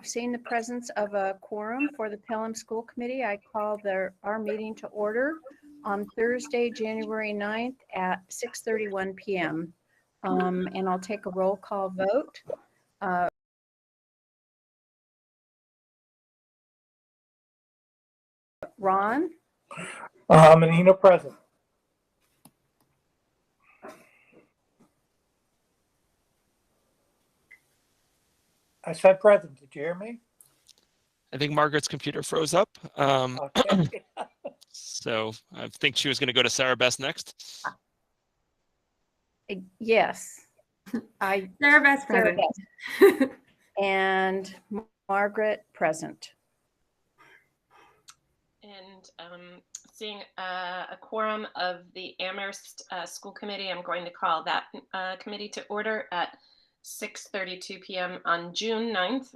Seeing the presence of a quorum for the Pelham School Committee, I call our meeting to order on Thursday, January 9th at 6:31 p.m. And I'll take a roll call vote. Ron? Menino, present. I said present. Did you hear me? I think Margaret's computer froze up. Okay. So I think she was going to go to Sarah Best next. Yes. Sarah Best present. And Margaret present. And seeing a quorum of the Amherst School Committee, I'm going to call that committee to order at 6:32 p.m. on June 9th.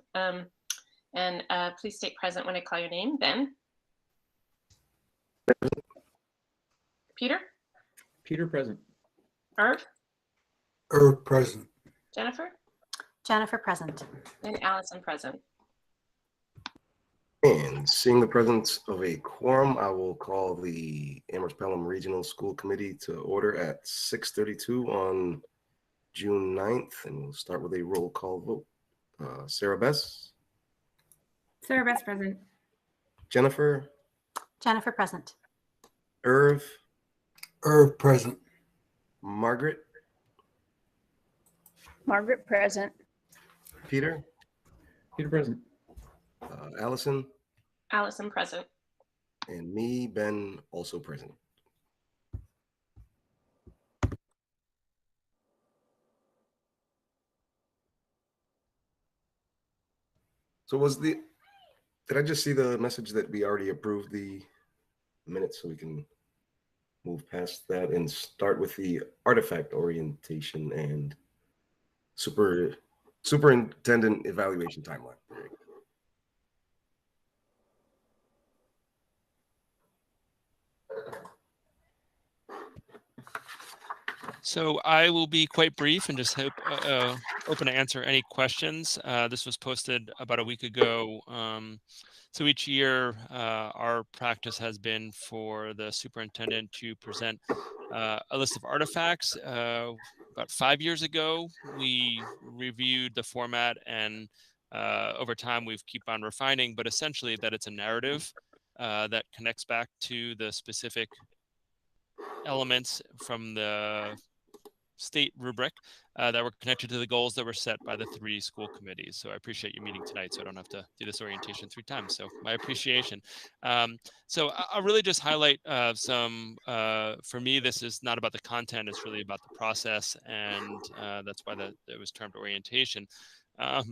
And please state present when I call your name. Ben? Peter? Peter present. Irv? Irv present. Jennifer? Jennifer present. And Allison present. And seeing the presence of a quorum, I will call the Amherst Pelham Regional School Committee to order at 6:32 on June 9th, and we'll start with a roll call vote. Sarah Bess? Sarah Best present. Jennifer? Jennifer present. Irv? Irv present. Margaret? Margaret present. Peter? Peter present. Allison? Allison present. And me, Ben, also present. So did I just see the message that we already approved the minutes, so we can move past that and start with the artifact orientation and superintendent evaluation timeline? So I will be quite brief and just open to answer any questions. This was posted about a week ago. So each year, our practice has been for the superintendent to present a list of artifacts. About 5 years ago, we reviewed the format, and over time, we've keep on refining, but essentially that it's a narrative that connects back to the specific elements from the state rubric that were connected to the goals that were set by the 3 school committees. So I appreciate you meeting tonight, so I don't have to do this orientation 3 times. So my appreciation. So I'll really just highlight for me, this is not about the content, it's really about the process, and that's why it was termed orientation. I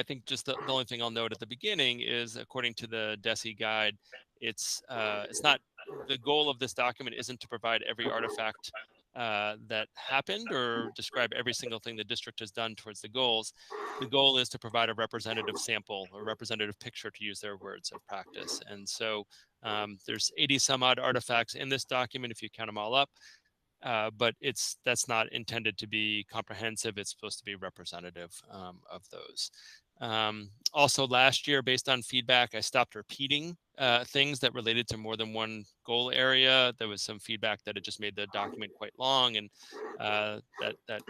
think just the only thing I'll note at the beginning is, according to the DESE guide, it's not, the goal of this document isn't to provide every artifact that happened or describe every single thing the district has done towards the goals. The goal is to provide a representative sample, a representative picture, to use their words, of practice. And so there's 80 some odd artifacts in this document if you count them all up. But that's not intended to be comprehensive. It's supposed to be representative of those. Also, last year, based on feedback, I stopped repeating things that related to more than one goal area. There was some feedback that it just made the document quite long, and that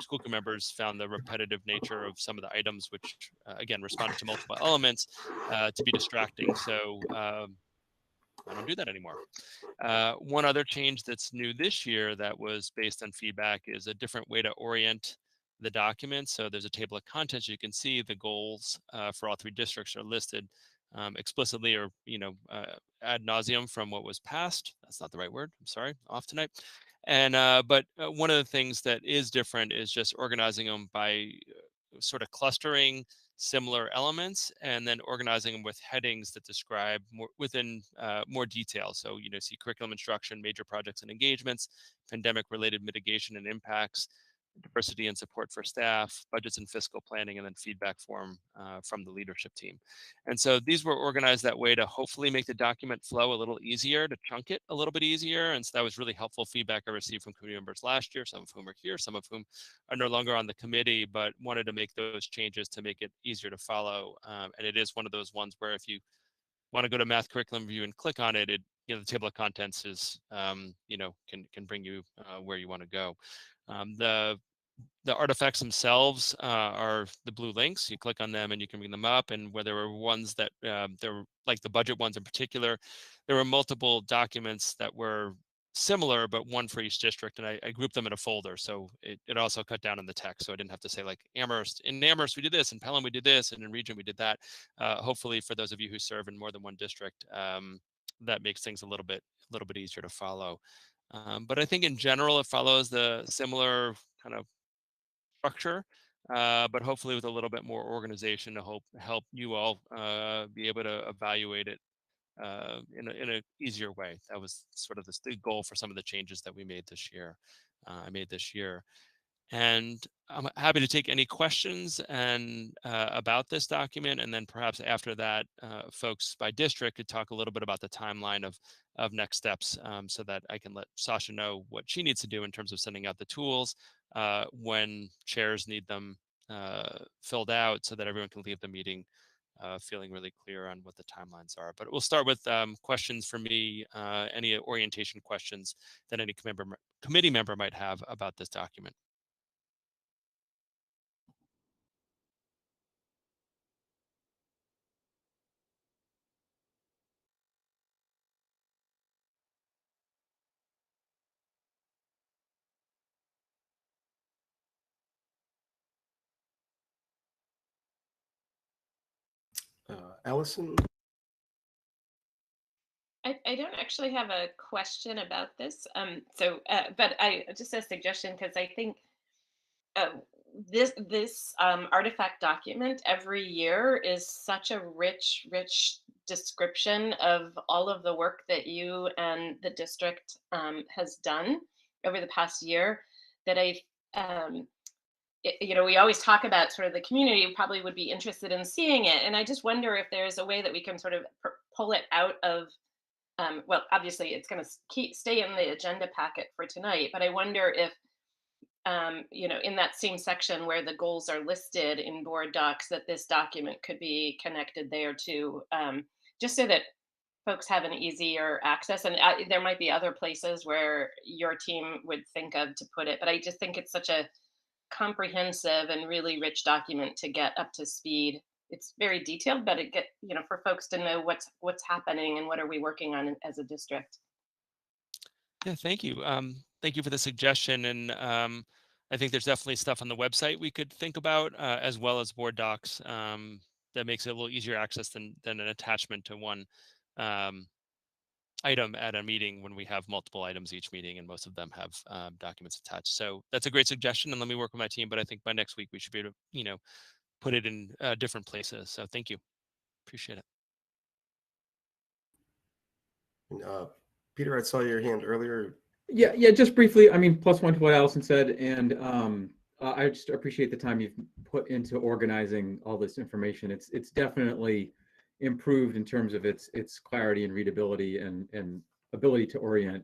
school committee members found the repetitive nature of some of the items, which again responded to multiple elements, to be distracting. So I don't do that anymore. One other change that's new this year that was based on feedback is a different way to orient the document. So there's a table of contents. You can see the goals for all 3 districts are listed explicitly, or ad nauseum from what was passed. That's not the right word. I'm sorry, off tonight. And but one of the things that is different is just organizing them by sort of clustering similar elements and then organizing them with headings that describe more detail. So see curriculum instruction, major projects and engagements, pandemic related mitigation and impacts, diversity and support for staff, budgets and fiscal planning, and then feedback form from the leadership team. And so these were organized that way to hopefully make the document flow a little easier, to chunk it a little bit easier. And so that was really helpful feedback I received from committee members last year, some of whom are here, some of whom are no longer on the committee, but wanted to make those changes to make it easier to follow. And it is one of those ones where if you want to go to math curriculum review and click on it, the table of contents is, can bring you where you want to go. The artifacts themselves are the blue links. You click on them and you can bring them up. And where there were ones that there were like the budget ones in particular, there were multiple documents that were similar, but one for each district. And I grouped them in a folder. So it also cut down on the text. So I didn't have to say like Amherst, in Amherst, we did this, in Pelham, we did this, and in region, we did that. Hopefully for those of you who serve in more than one district, that makes things a little bit easier to follow. But I think in general, it follows the similar kind of structure, but hopefully with a little bit more organization to help you all be able to evaluate it in a easier way. That was sort of the goal for some of the changes that we made this year. I made this year. And I'm happy to take any questions about this document. And then perhaps after that, folks by district could talk a little bit about the timeline of next steps so that I can let Sasha know what she needs to do in terms of sending out the tools when chairs need them filled out so that everyone can leave the meeting feeling really clear on what the timelines are. But we'll start with questions for me, any orientation questions that any committee member might have about this document. Allison? I don't actually have a question about this. But I just a suggestion because I think this artifact document every year is such a rich description of all of the work that you and the district has done over the past year that we always talk about sort of the community probably would be interested in seeing it. And I just wonder if there's a way that we can sort of pull it out of, well, obviously it's going to stay in the agenda packet for tonight, but I wonder if, in that same section where the goals are listed in board docs, that this document could be connected there too, just so that folks have an easier access. And there might be other places where your team would think of to put it, but I just think it's such a comprehensive and really rich document to get up to speed. It's very detailed, but for folks to know what's happening and what are we working on as a district. Yeah, thank you. Thank you for the suggestion. And I think there's definitely stuff on the website we could think about, as well as board docs that makes it a little easier access than an attachment to one item at a meeting when we have multiple items each meeting and most of them have documents attached. So that's a great suggestion and let me work with my team, but I think by next week we should be able to, put it in different places. So thank you. Appreciate it. Peter, I saw your hand earlier. Yeah, just briefly. I mean, plus one to what Allison said, and I just appreciate the time you've put into organizing all this information. It's definitely improved in terms of its clarity and readability and ability to orient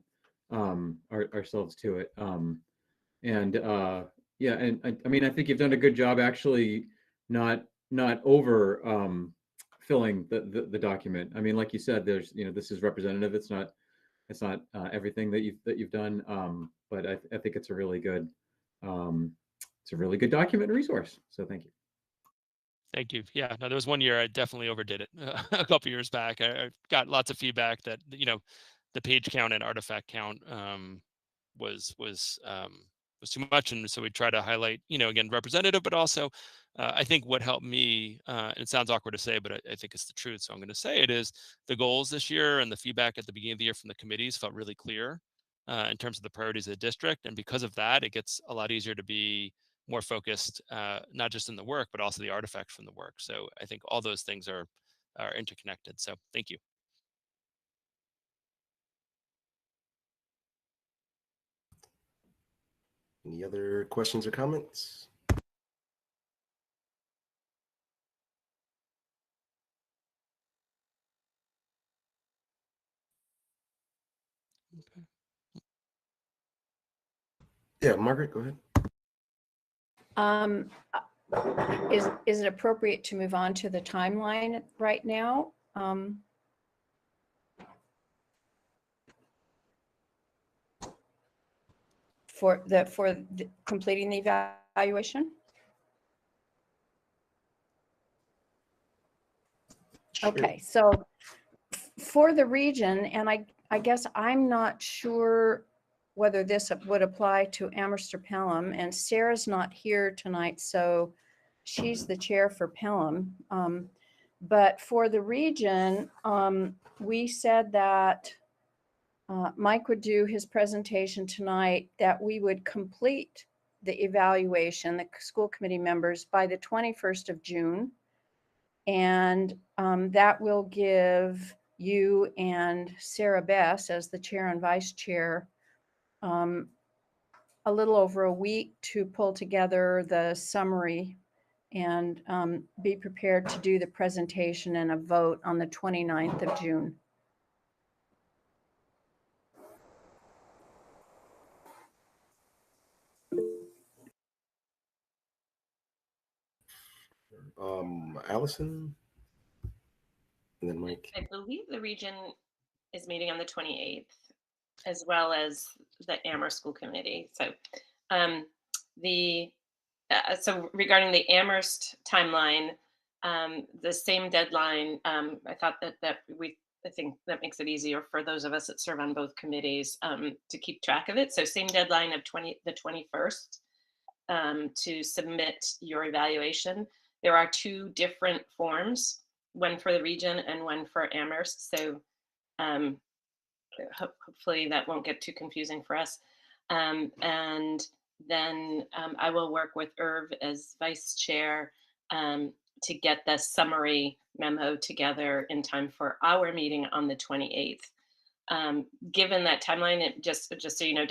ourselves to it. Yeah, and I mean, I think you've done a good job actually not over filling the document. I mean, like you said, there's this is representative. It's not everything that you've done, but I think it's a really good document and resource. So thank you. Thank you. Yeah, no, there was one year I definitely overdid it. A couple years back, I got lots of feedback that the page count and artifact count was too much, and so we try to highlight again representative, but also I think what helped me, and it sounds awkward to say, but I think it's the truth, so I'm going to say it, is the goals this year and the feedback at the beginning of the year from the committees felt really clear in terms of the priorities of the district, and because of that, it gets a lot easier to be more focused, not just in the work, but also the artifact from the work. So I think all those things are interconnected. So thank you. Any other questions or comments? Okay. Yeah, Margaret, go ahead. Um, is it appropriate to move on to the timeline right now? For completing the evaluation? Okay, so for the region, and I guess I'm not sure whether this would apply to Amherst or Pelham, and Sarah's not here tonight, so she's the chair for Pelham. But for the region, we said that Mike would do his presentation tonight, that we would complete the evaluation, the school committee members, by the 21st of June. And that will give you and Sarah Bess, as the chair and vice chair, a little over a week to pull together the summary and be prepared to do the presentation and a vote on the 29th of June. Allison, and then Mike. I believe the region is meeting on the 28th, as well as the Amherst School Committee. So so regarding the Amherst timeline, the same deadline, I thought I think that makes it easier for those of us that serve on both committees to keep track of it. So same deadline of the 21st to submit your evaluation. There are two different forms, one for the region and one for Amherst. So hopefully that won't get too confusing for us. And then I will work with Irv as vice chair to get the summary memo together in time for our meeting on the 28th. Given that timeline, just so you know,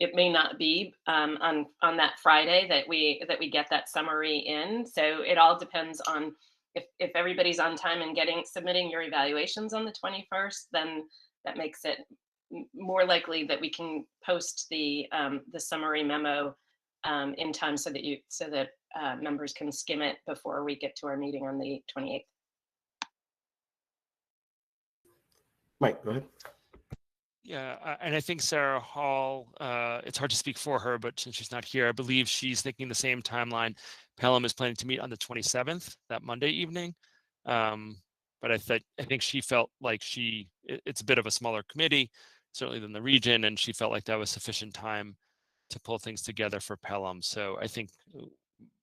it may not be on that Friday that we get that summary in. So it all depends on if everybody's on time and submitting your evaluations on the 21st, then that makes it more likely that we can post the summary memo in time so that members can skim it before we get to our meeting on the 28th. Mike, go ahead. Yeah, and I think Sarah Hall, it's hard to speak for her, but since she's not here, I believe she's thinking the same timeline. Pelham is planning to meet on the 27th, that Monday evening. But I think she felt like it's a bit of a smaller committee, certainly than the region, and she felt like that was sufficient time to pull things together for Pelham. So I think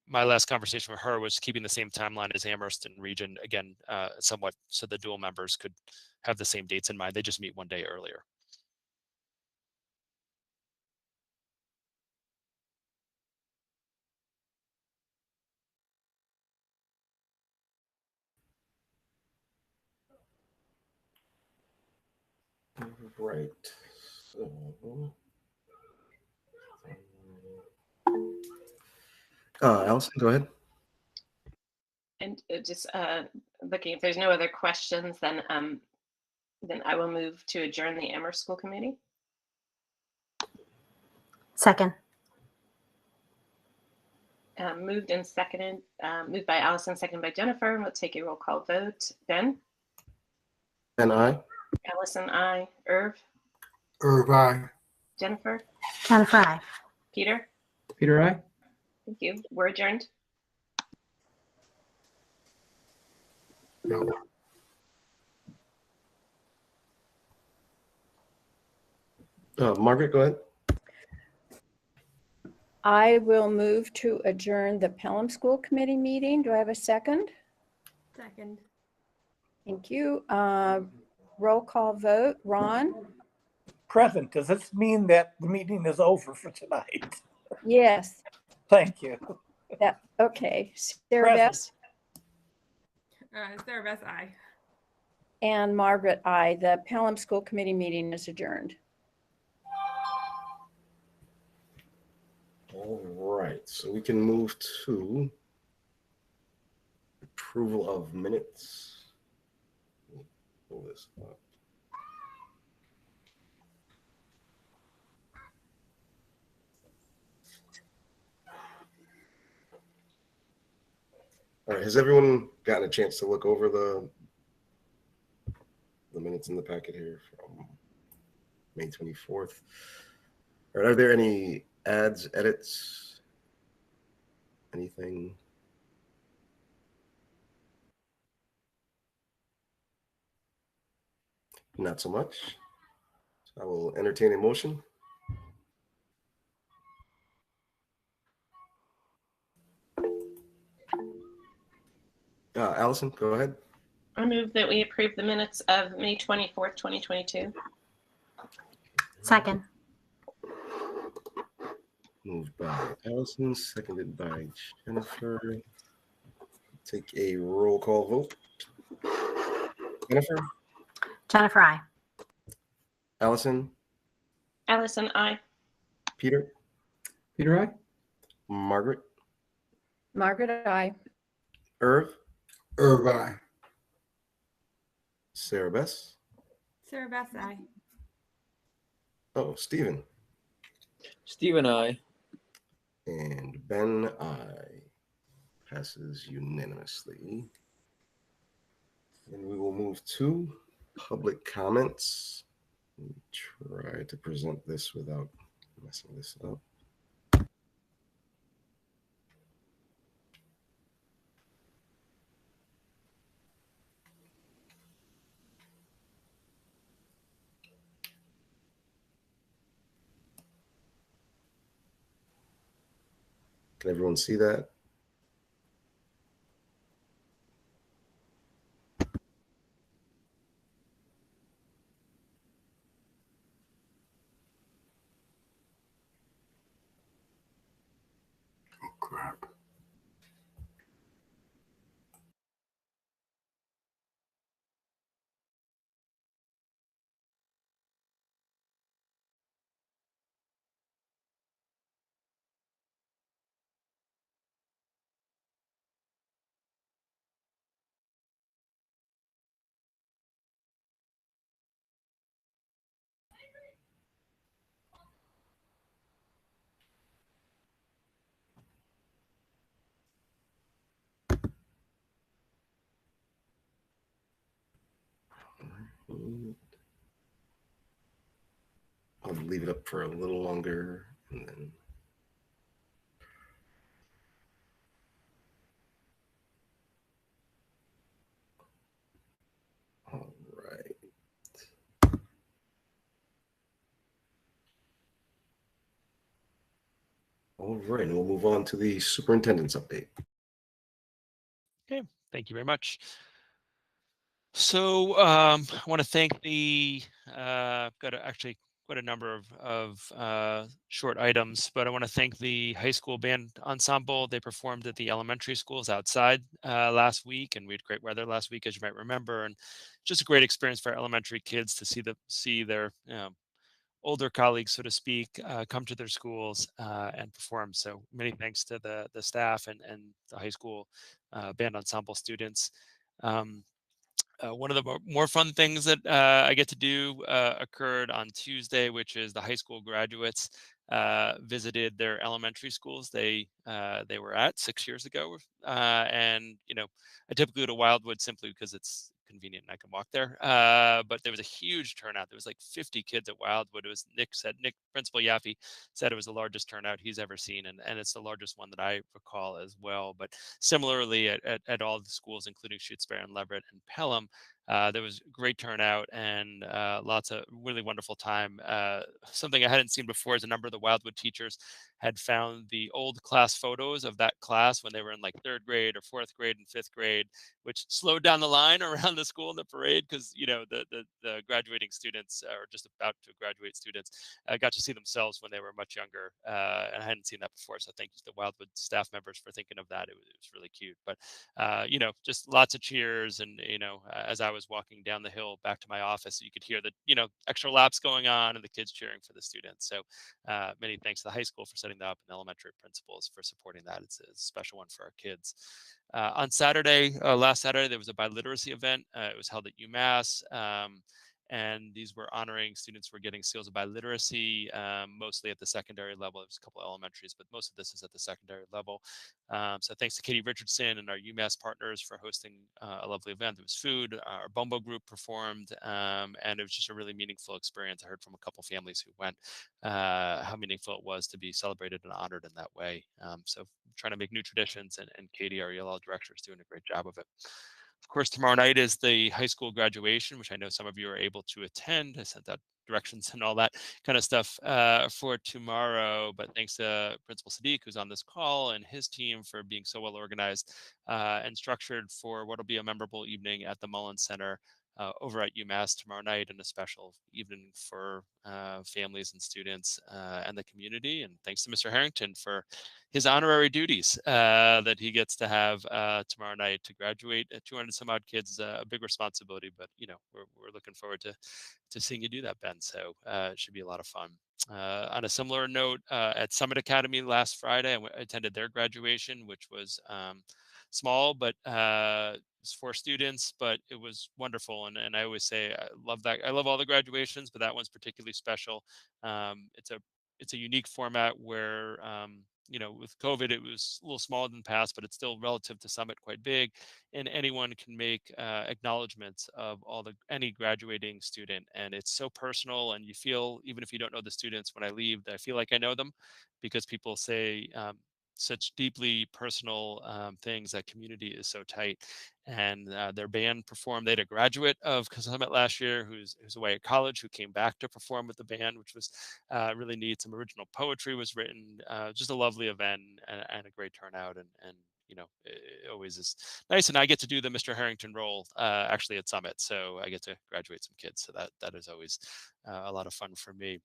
my last conversation with her was keeping the same timeline as Amherst and region, again, somewhat so the dual members could have the same dates in mind. They just meet one day earlier. Right. Allison, go ahead. And just looking, if there's no other questions, then I will move to adjourn the Amherst School Committee. Second. Moved and seconded, moved by Allison, seconded by Jennifer. And we'll take a roll call vote. Ben? Ben, aye. Allison, aye. Irv? Irv, aye. Jennifer? Jennifer, aye. Peter? Peter, aye. Thank you. We're adjourned. No. Margaret, go ahead. I will move to adjourn the Pelham School Committee meeting. Do I have a second? Second. Thank you. Roll call vote. Ron? Present. Does this mean that the meeting is over for tonight? Yes. Thank you. Okay. Sarah Present. Bess? Sarah Bess, aye. And Margaret, aye. The Pelham School Committee meeting is adjourned. so we can move to approval of minutes. Let me pull this up. All right, has everyone gotten a chance to look over the minutes in the packet here from May 24th? All right, are there any adds, edits, anything? Not so much. So I will entertain a motion. Allison, go ahead. I move that we approve the minutes of May 24th, 2022. Second. Moved by Allison, seconded by Jennifer. Take a roll call vote. Jennifer? Jennifer, I. Allison? Allison, I. Peter? Peter, I. Margaret? Margaret, I. Irv? Irv, aye. Sarah Bess? Sarah Beth, I. Oh, Stephen. Stephen, I. And Ben, I. Passes unanimously. And we will move to public comments. Let me try to present this without messing this up. Can everyone see that? Oh, crap. I'll leave it up for a little longer and then. All right. All right, and we'll move on to the superintendent's update. Okay, thank you very much. So I want to thank actually quite a number of short items, but I want to thank the high school band ensemble. They performed at the elementary schools outside last week, and we had great weather last week, as you might remember, and just a great experience for our elementary kids to see their older colleagues, so to speak, come to their schools and perform. So many thanks to the staff and the high school band ensemble students. One of the more fun things that I get to do occurred on Tuesday, which is the high school graduates visited their elementary schools they were at 6 years ago, and I typically go to Wildwood simply because it's convenient and I can walk there. But there was a huge turnout. There was like 50 kids at Wildwood. It was Principal Yaffe said it was the largest turnout he's ever seen, and it's the largest one that I recall as well. But similarly at all the schools, including Shutesbury and Leverett and Pelham, there was great turnout and lots of really wonderful time. Something I hadn't seen before is a number of the Wildwood teachers had found the old class photos of that class when they were in like 3rd grade or 4th grade and 5th grade, which slowed down the line around the school in the parade because the graduating students or just about to graduate students got to see themselves when they were much younger, and I hadn't seen that before. So thank you to the Wildwood staff members for thinking of that. It was really cute. But just lots of cheers, and as I was was walking down the hill back to my office. You could hear the, you know, extra laps going on and the kids cheering for the students. So many thanks to the high school for setting that up and elementary principals for supporting that. It's a special one for our kids. On Saturday, last Saturday, there was a biliteracy event. It was held at UMass. And these were honoring students who were getting seals of biliteracy, mostly at the secondary level. There's a couple of elementaries, but most of this is at the secondary level. So thanks to Katie Richardson and our UMass partners for hosting a lovely event. There was food, our Bumbo group performed, and it was just a really meaningful experience. I heard from a couple families who went how meaningful it was to be celebrated and honored in that way. So trying to make new traditions, and Katie, our ELL director, is doing a great job of it. Of course, tomorrow night is the high school graduation, which I know some of you are able to attend. I sent out directions and all that kind of stuff for tomorrow. But thanks to Principal Sadiq, who's on this call, and his team for being so well organized and structured for what will be a memorable evening at the Mullins Center over at UMass tomorrow night, and a special evening for families and students and the community. And thanks to Mr. Harrington for his honorary duties that he gets to have tomorrow night to graduate 200 some odd kids. Is a big responsibility, but you know, we're looking forward to seeing you do that, Ben. So it should be a lot of fun. On a similar note, at Summit Academy last Friday, I attended their graduation, which was small, but for students, but it was wonderful. And I always say I love that. I love all the graduations, but that one's particularly special. It's a unique format where you know, with COVID, it was a little smaller than the past, but it's still relative to Summit quite big, and anyone can make acknowledgments of any graduating student, and it's so personal. And you feel, even if you don't know the students, when I leave, I feel like I know them, because people say such deeply personal things. That community is so tight. And their band performed. They had a graduate of Summit last year who's away at college, who came back to perform with the band, which was really neat. Some original poetry was written. Just a lovely event, and a great turnout. And you know, it always is nice. And I get to do the Mr. Harrington role actually at Summit, so I get to graduate some kids. So that is always a lot of fun for me.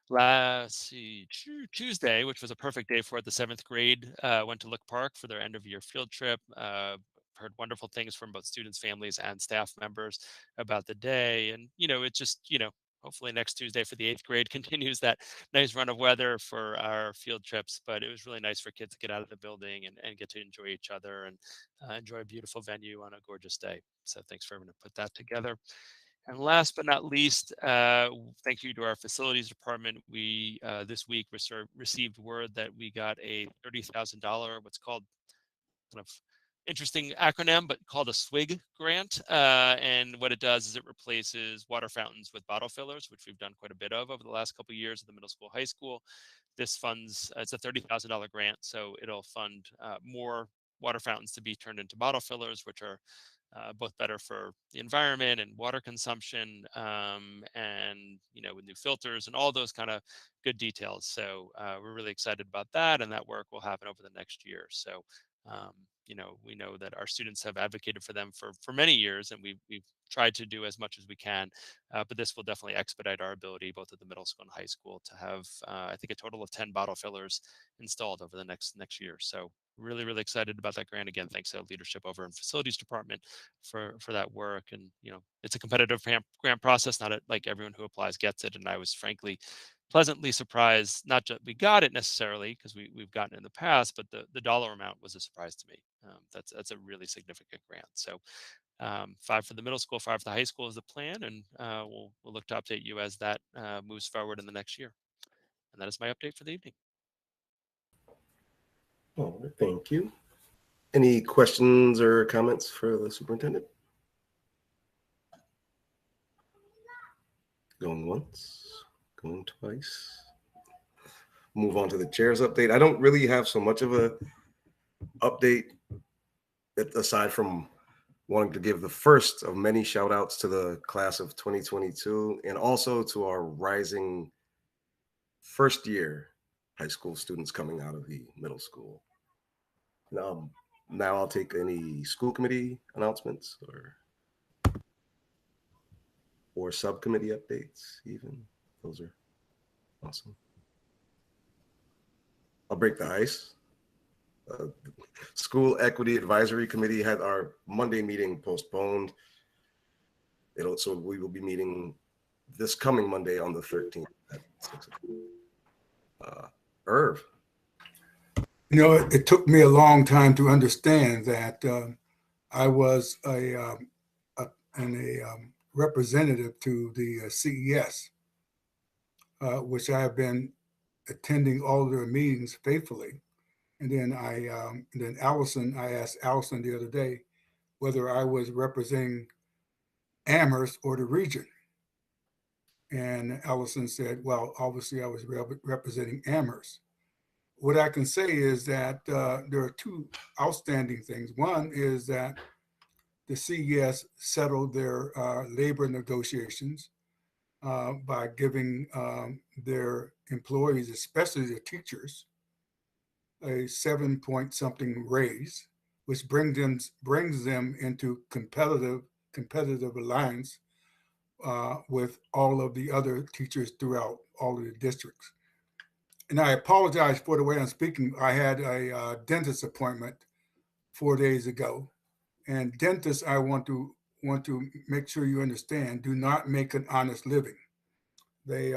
Let's see, Tuesday, which was a perfect day for it, the 7th grade went to Lick Park for their end of year field trip. Heard wonderful things from both students, families, and staff members about the day. And, you know, it just, you know, hopefully next Tuesday for the 8th grade continues that nice run of weather for our field trips. But it was really nice for kids to get out of the building and get to enjoy each other and enjoy a beautiful venue on a gorgeous day. So thanks for everyone to put that together. And last but not least, thank you to our facilities department. We this week received word that we got a $30,000, what's called, kind of interesting acronym, but called a SWIG grant. And what it does is it replaces water fountains with bottle fillers, which we've done quite a bit of over the last couple of years at the middle school, high school. This funds, it's a $30,000 grant, so it'll fund more water fountains to be turned into bottle fillers, which are both better for the environment and water consumption, and, you know, with new filters and all those kind of good details. So we're really excited about that, and that work will happen over the next year. So you know, we know that our students have advocated for them for many years, and we've tried to do as much as we can, but this will definitely expedite our ability, both at the middle school and high school, to have I think a total of 10 bottle fillers installed over the next year. So really, really excited about that grant. Again, thanks to leadership over in facilities department for that work. And, you know, it's a competitive grant process. Not like everyone who applies gets it. And I was frankly pleasantly surprised, not just we got it necessarily, because we've gotten it in the past, but the dollar amount was a surprise to me. That's a really significant grant. So 5 for the middle school, 5 for the high school is the plan, and we'll look to update you as that moves forward in the next year. And that is my update for the evening. All right, thank you. Any questions or comments for the superintendent? Going once, going twice. Move on to the chair's update. I don't really have so much of a update aside from wanting to give the first of many shout outs to the class of 2022 and also to our rising first year high school students coming out of the middle school. Now I'll take any school committee announcements or subcommittee updates even. Those are awesome. I'll break the ice. School Equity Advisory Committee had our Monday meeting postponed. So we will be meeting this coming Monday on the 13th at 6 o'clock. Irv. You know, it took me a long time to understand that I was a representative to the CES, which I have been attending all their meetings faithfully. And then I asked Allison the other day whether I was representing Amherst or the region. And Allison said, well, obviously I was representing Amherst. What I can say is that there are two outstanding things. One is that the CES settled their labor negotiations by giving their employees, especially their teachers, a 7-point-something raise, which brings them into competitive alliance with all of the other teachers throughout all of the districts. And I apologize for the way I'm speaking. I had a dentist appointment 4 days ago, and dentists, I want to make sure you understand, do not make an honest living. They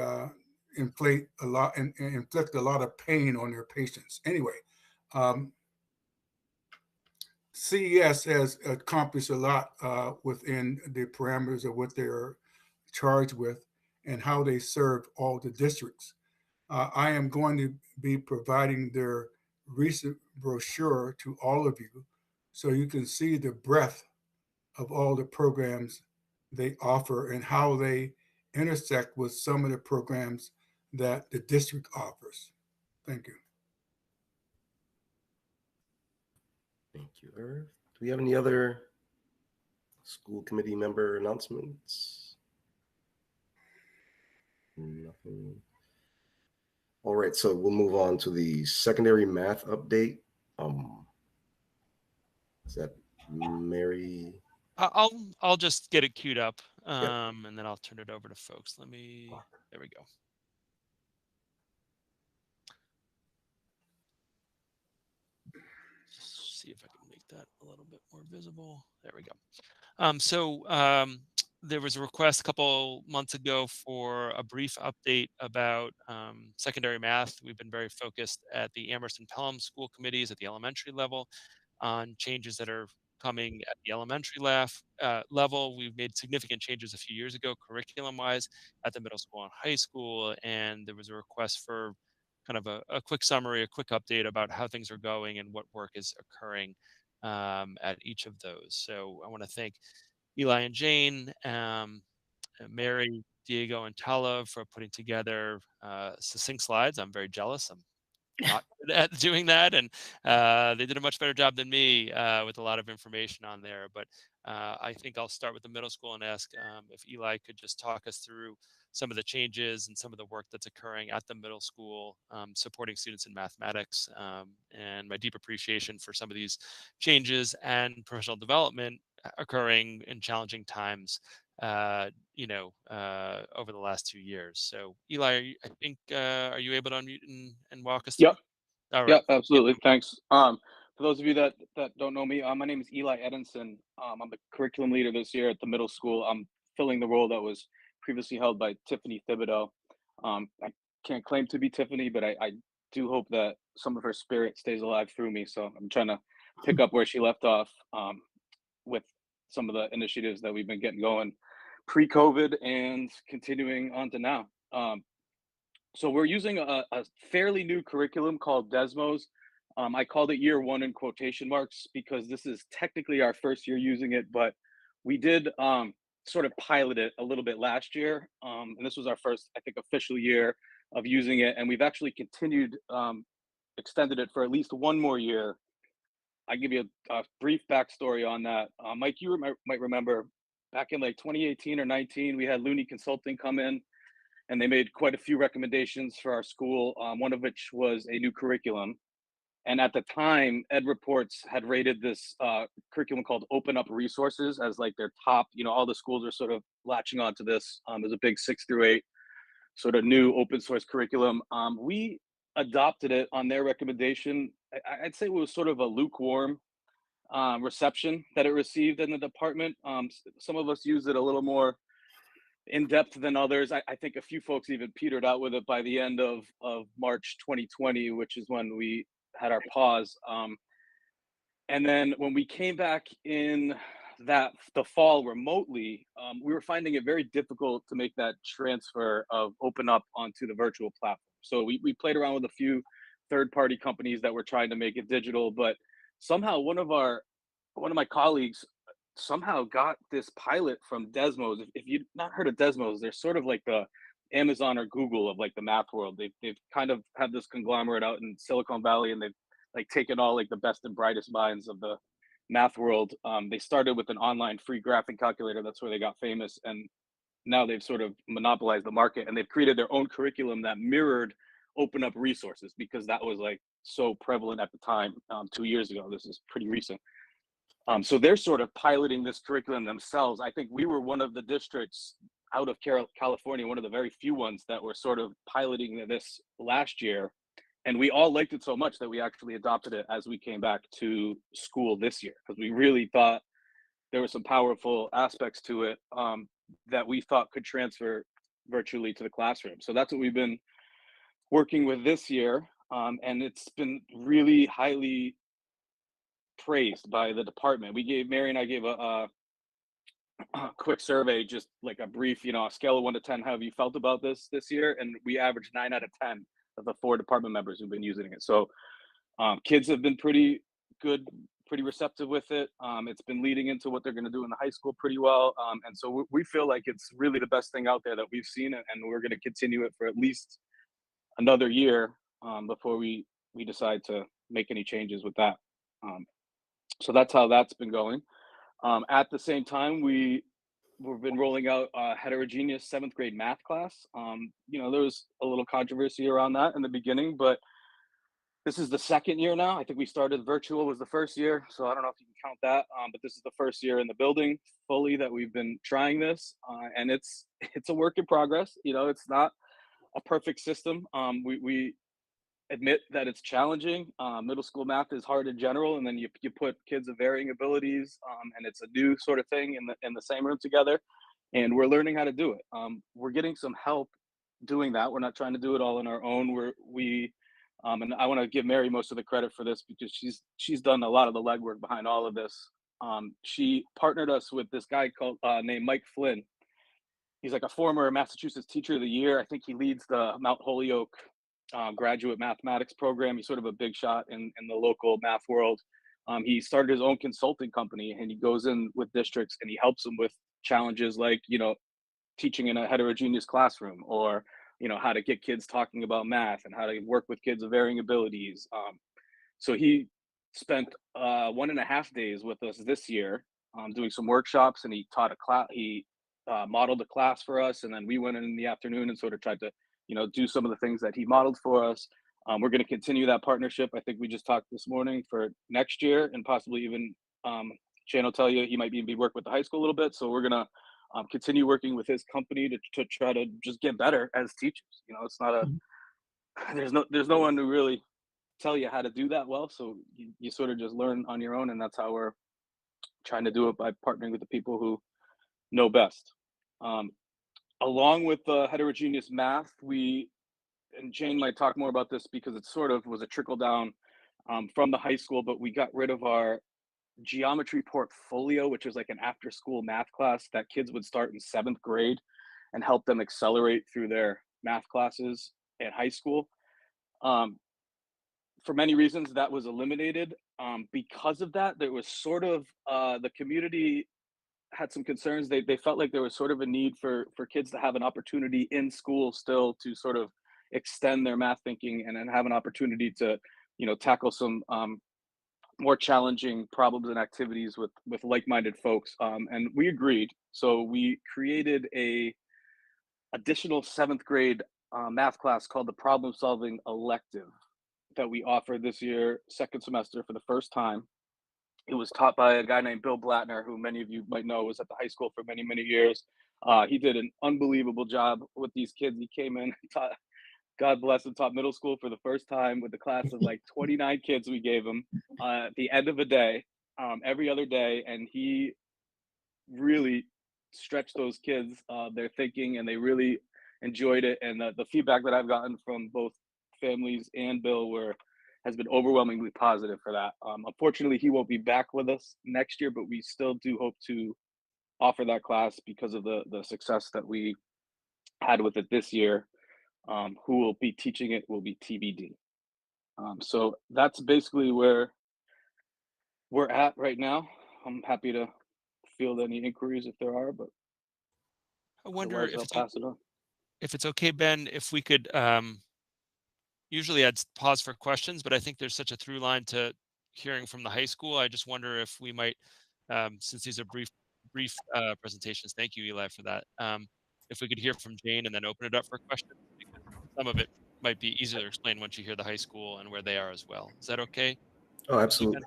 inflict a lot of pain on their patients. Anyway, CES has accomplished a lot within the parameters of what they're charged with and how they serve all the districts. I am going to be providing their recent brochure to all of you so you can see the breadth of all the programs they offer and how they intersect with some of the programs that the district offers. Thank you. Thank you, Irv. Do we have any other school committee member announcements? Nothing. All right, so we'll move on to the secondary math update. Is that Mary? I'll just get it queued up, and then I'll turn it over to folks. There we go. See if I can make that a little bit more visible. There we go. There was a request a couple months ago for a brief update about secondary math. We've been very focused at the Amherst and Pelham school committees at the elementary level on changes that are coming at the elementary level. We've made significant changes a few years ago, curriculum-wise, at the middle school and high school, and there was a request for kind of a quick summary, a quick update about how things are going and what work is occurring at each of those. So I want to thank Eli and Jane, Mary, Diego, and Tala for putting together succinct slides. I'm very jealous. I'm not good at doing that, and they did a much better job than me with a lot of information on there. But I think I'll start with the middle school and ask if Eli could just talk us through some of the changes and some of the work that's occurring at the middle school, supporting students in mathematics, and my deep appreciation for some of these changes and professional development occurring in challenging times over the last 2 years. So Eli, I think, are you able to unmute and walk us through? Yep. All right. Yep, absolutely. Thanks. For those of you that don't know me, my name is Eli Edinson. I'm the curriculum leader this year at the middle school. I'm filling the role that was previously held by Tiffany Thibodeau. I can't claim to be Tiffany, but I do hope that some of her spirit stays alive through me. So I'm trying to pick up where she left off with some of the initiatives that we've been getting going pre-COVID and continuing on to now. So we're using a fairly new curriculum called Desmos. I called it year one in quotation marks because this is technically our first year using it, but we did sort of pilot it a little bit last year. And this was our first, I think, official year of using it. And we've actually continued, extended it for at least one more year. I give you a brief backstory on that. Mike, you might remember back in like 2018 or 19, we had Looney Consulting come in and they made quite a few recommendations for our school, one of which was a new curriculum. And at the time, Ed Reports had rated this curriculum called Open Up Resources as like their top, all the schools are sort of latching onto this. There's a big 6 through 8 sort of new open source curriculum. We adopted it on their recommendation I'd say it was sort of a lukewarm reception that it received in the department. Some of us used it a little more in depth than others. I think a few folks even petered out with it by the end of March 2020, which is when we had our pause. And then when we came back in the fall remotely, we were finding it very difficult to make that transfer of open up onto the virtual platform. So we played around with a few third-party companies that were trying to make it digital, but somehow one of my colleagues somehow got this pilot from Desmos. If you've not heard of Desmos, they're sort of like the Amazon or Google of like the math world. They've kind of had this conglomerate out in Silicon Valley, and they've like taken all like the best and brightest minds of the math world. They started with an online free graphing calculator. That's where they got famous, and now they've sort of monopolized the market, and they've created their own curriculum that mirrored open up resources, because that was like so prevalent at the time 2 years ago. This is pretty recent. So they're sort of piloting this curriculum themselves. I think we were one of the districts out of California, one of the very few ones that were sort of piloting this last year. And we all liked it so much that we actually adopted it as we came back to school this year, because we really thought there were some powerful aspects to it that we thought could transfer virtually to the classroom. So that's what we've been working with this year. And it's been really highly praised by the department. Mary and I gave a quick survey, just like a brief, a scale of 1 to 10, how have you felt about this year? And we averaged 9 out of 10 of the 4 department members who've been using it. So kids have been pretty good, pretty receptive with it. It's been leading into what they're going to do in the high school pretty well. And so we feel like it's really the best thing out there that we've seen, and we're going to continue it for at least another year before we decide to make any changes with that. So that's how that's been going. At the same time, we've been rolling out a heterogeneous 7th grade math class. There was a little controversy around that in the beginning, but this is the second year now. I think we started virtual was the first year, so I don't know if you can count that, but this is the first year in the building fully that we've been trying this, and it's a work in progress. It's not a perfect system. We admit that it's challenging. Middle school math is hard in general, and then you put kids of varying abilities, and it's a new sort of thing in the same room together, and we're learning how to do it. We're getting some help doing that. We're not trying to do it all on our own. And I want to give Mary most of the credit for this, because she's done a lot of the legwork behind all of this. She partnered us with this guy named Mike Flynn. He's like a former Massachusetts Teacher of the Year. I think he leads the Mount Holyoke graduate mathematics program. He's sort of a big shot in the local math world. He started his own consulting company, and he goes in with districts and he helps them with challenges like, teaching in a heterogeneous classroom, or, how to get kids talking about math and how to work with kids of varying abilities. So he spent 1.5 days with us this year doing some workshops, and he taught a class. He modeled a class for us, and then we went in the afternoon and sort of tried to do some of the things that he modeled for us. We're going to continue that partnership. I think we just talked this morning for next year, and possibly even Shane will tell you he might be work with the high school a little bit. So we're going to continue working with his company to try to just get better as teachers. It's not there's no one to really tell you how to do that well. So you sort of just learn on your own, and that's how we're trying to do it, by partnering with the people who know best. Along with the heterogeneous math, and Jane might talk more about this because it sort of was a trickle down from the high school, but we got rid of our geometry portfolio, which was like an after school math class that kids would start in 7th grade and help them accelerate through their math classes at high school. For many reasons, that was eliminated. Because of that, there was sort of the community had some concerns. They felt like there was sort of a need for kids to have an opportunity in school still to sort of extend their math thinking, and then have an opportunity to tackle some more challenging problems and activities with like-minded folks, and we agreed. So we created a additional 7th grade math class called the problem solving elective that we offered this year, second semester, for the first time. It was taught by a guy named Bill Blattner, who many of you might know was at the high school for many, many years. He did an unbelievable job with these kids. He came in and taught God bless him, taught middle school for the first time with a class of like 29 kids we gave him at the end of a day, every other day. And he really stretched those kids, their thinking, and they really enjoyed it. And the feedback that I've gotten from both families and Bill has been overwhelmingly positive for that. Unfortunately, he won't be back with us next year, but we still do hope to offer that class because of the success that we had with it this year. Who will be teaching it will be TBD. So that's basically where we're at right now. I'm happy to field any inquiries if there are, but I wonder otherwise I'll pass it on. if it's okay, Ben, if we could, usually I'd pause for questions, but I think there's such a through line to hearing from the high school. I just wonder if we might, since these are brief presentations, thank you, Eli, for that. If we could hear from Jane and then open it up for questions, because some of it might be easier to explain once you hear the high school and where they are as well. Is that okay? Oh, absolutely.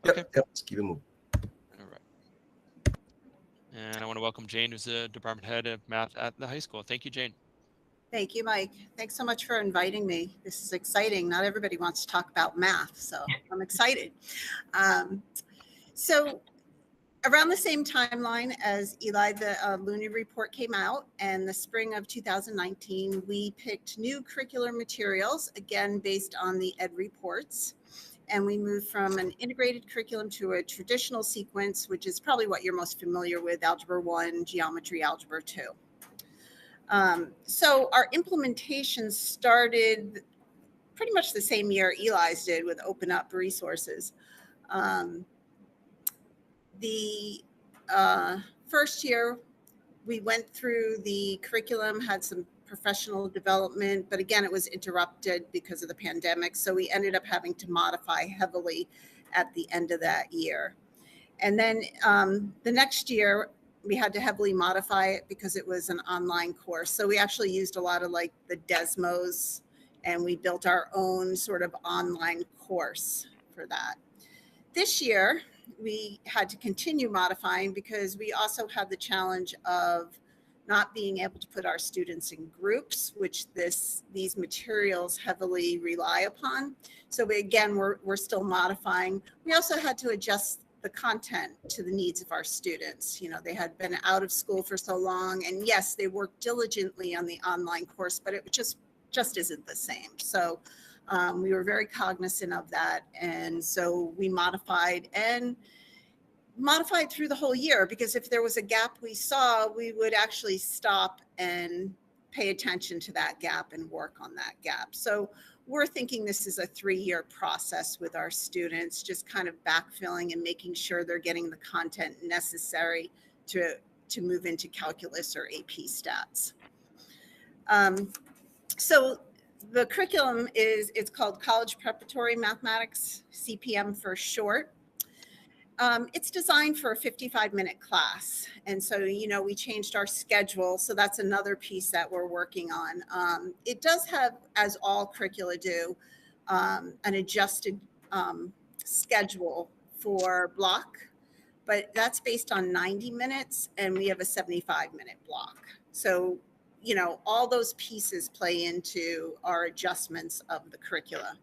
Okay. Yep, let's keep it moving. All right. And I want to welcome Jane, who's the department head of math at the high school. Thank you, Jane. Thank you, Mike. Thanks so much for inviting me. This is exciting. Not everybody wants to talk about math, so I'm excited. So around the same timeline as Eli, the Looney report came out, and the spring of 2019, we picked new curricular materials, again, based on the ed reports. And we moved from an integrated curriculum to a traditional sequence, which is probably what you're most familiar with, Algebra 1, Geometry, Algebra 2. So our implementation started pretty much the same year Eli's did with Open Up Resources. The first year, we went through the curriculum, had some professional development, but again, it was interrupted because of the pandemic. So we ended up having to modify heavily at the end of that year. And then the next year, we had to heavily modify it because it was an online course. So we actually used a lot of like the Desmos, and we built our own sort of online course for that. This year, we had to continue modifying because we also had the challenge of not being able to put our students in groups, which these materials heavily rely upon. So we're still modifying. We also had to adjust the content to the needs of our students. You know, they had been out of school for so long, and yes, they worked diligently on the online course, but it just isn't the same. So we were very cognizant of that. And so we modified through the whole year, because if there was a gap we saw, we would actually stop and pay attention to that gap and work on that gap. So we're thinking this is a 3-year process with our students, just kind of backfilling and making sure they're getting the content necessary to move into calculus or AP stats. So the curriculum it's called College Preparatory Mathematics, CPM for short. It's designed for a 55-minute class. And so, you know, we changed our schedule. So that's another piece that we're working on. It does have, as all curricula do, an adjusted schedule for block, but that's based on 90 minutes and we have a 75-minute block. So, you know, all those pieces play into our adjustments of the curricula.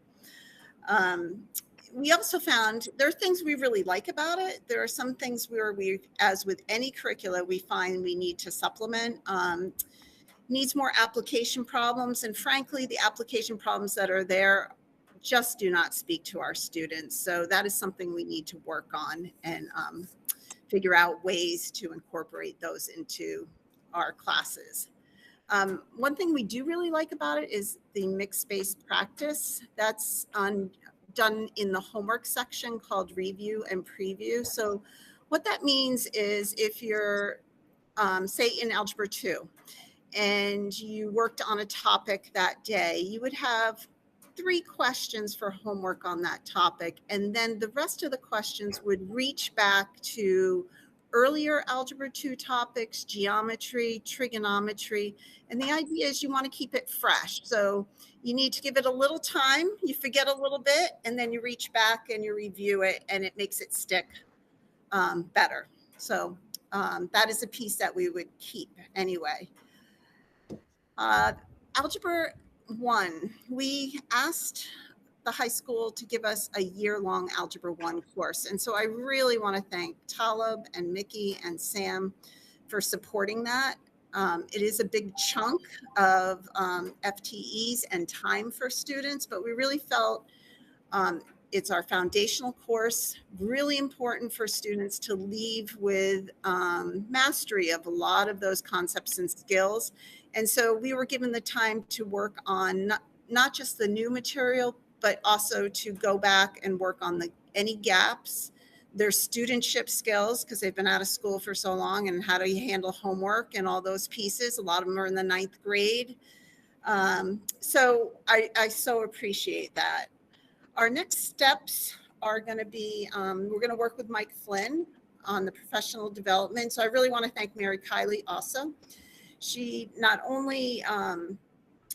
We also found there are things we really like about it. There are some things where as with any curricula, we find we need to supplement. Needs more application problems. And frankly, the application problems that are there just do not speak to our students. So that is something we need to work on and figure out ways to incorporate those into our classes. One thing we do really like about it is the mixed-based practice. That's done in the homework section called Review and Preview. So what that means is if you're, say in Algebra 2, and you worked on a topic that day, you would have 3 questions for homework on that topic. And then the rest of the questions would reach back to earlier Algebra 2 topics, geometry, trigonometry. And the idea is you want to keep it fresh. So you need to give it a little time, you forget a little bit, and then you reach back and you review it, and it makes it stick better. So that is a piece that we would keep anyway. Algebra one, we asked the high school to give us a year-long Algebra 1 course. And so I really want to thank Talib and Mickey and Sam for supporting that. It is a big chunk of FTEs and time for students, but we really felt it's our foundational course, really important for students to leave with mastery of a lot of those concepts and skills. And so we were given the time to work on not just the new material, but also to go back and work on any gaps, their studentship skills, because they've been out of school for so long, and how do you handle homework and all those pieces. A lot of them are in the 9th grade. So I so appreciate that. Our next steps are going to be, we're going to work with Mike Flynn on the professional development. So I really want to thank Mary Kiley also. She not only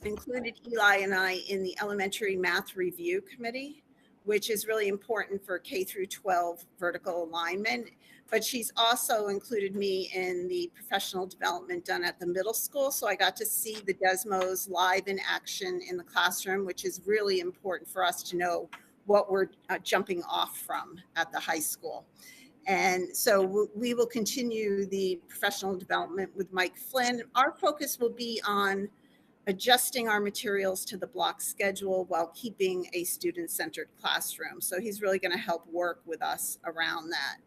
included Eli and I in the elementary math review committee, which is really important for K through 12 vertical alignment, but she's also included me in the professional development done at the middle school. So I got to see the Desmos live in action in the classroom, which is really important for us to know what we're jumping off from at the high school. And so we will continue the professional development with Mike Flynn. Our focus will be on adjusting our materials to the block schedule while keeping a student-centered classroom. So he's really going to help work with us around that.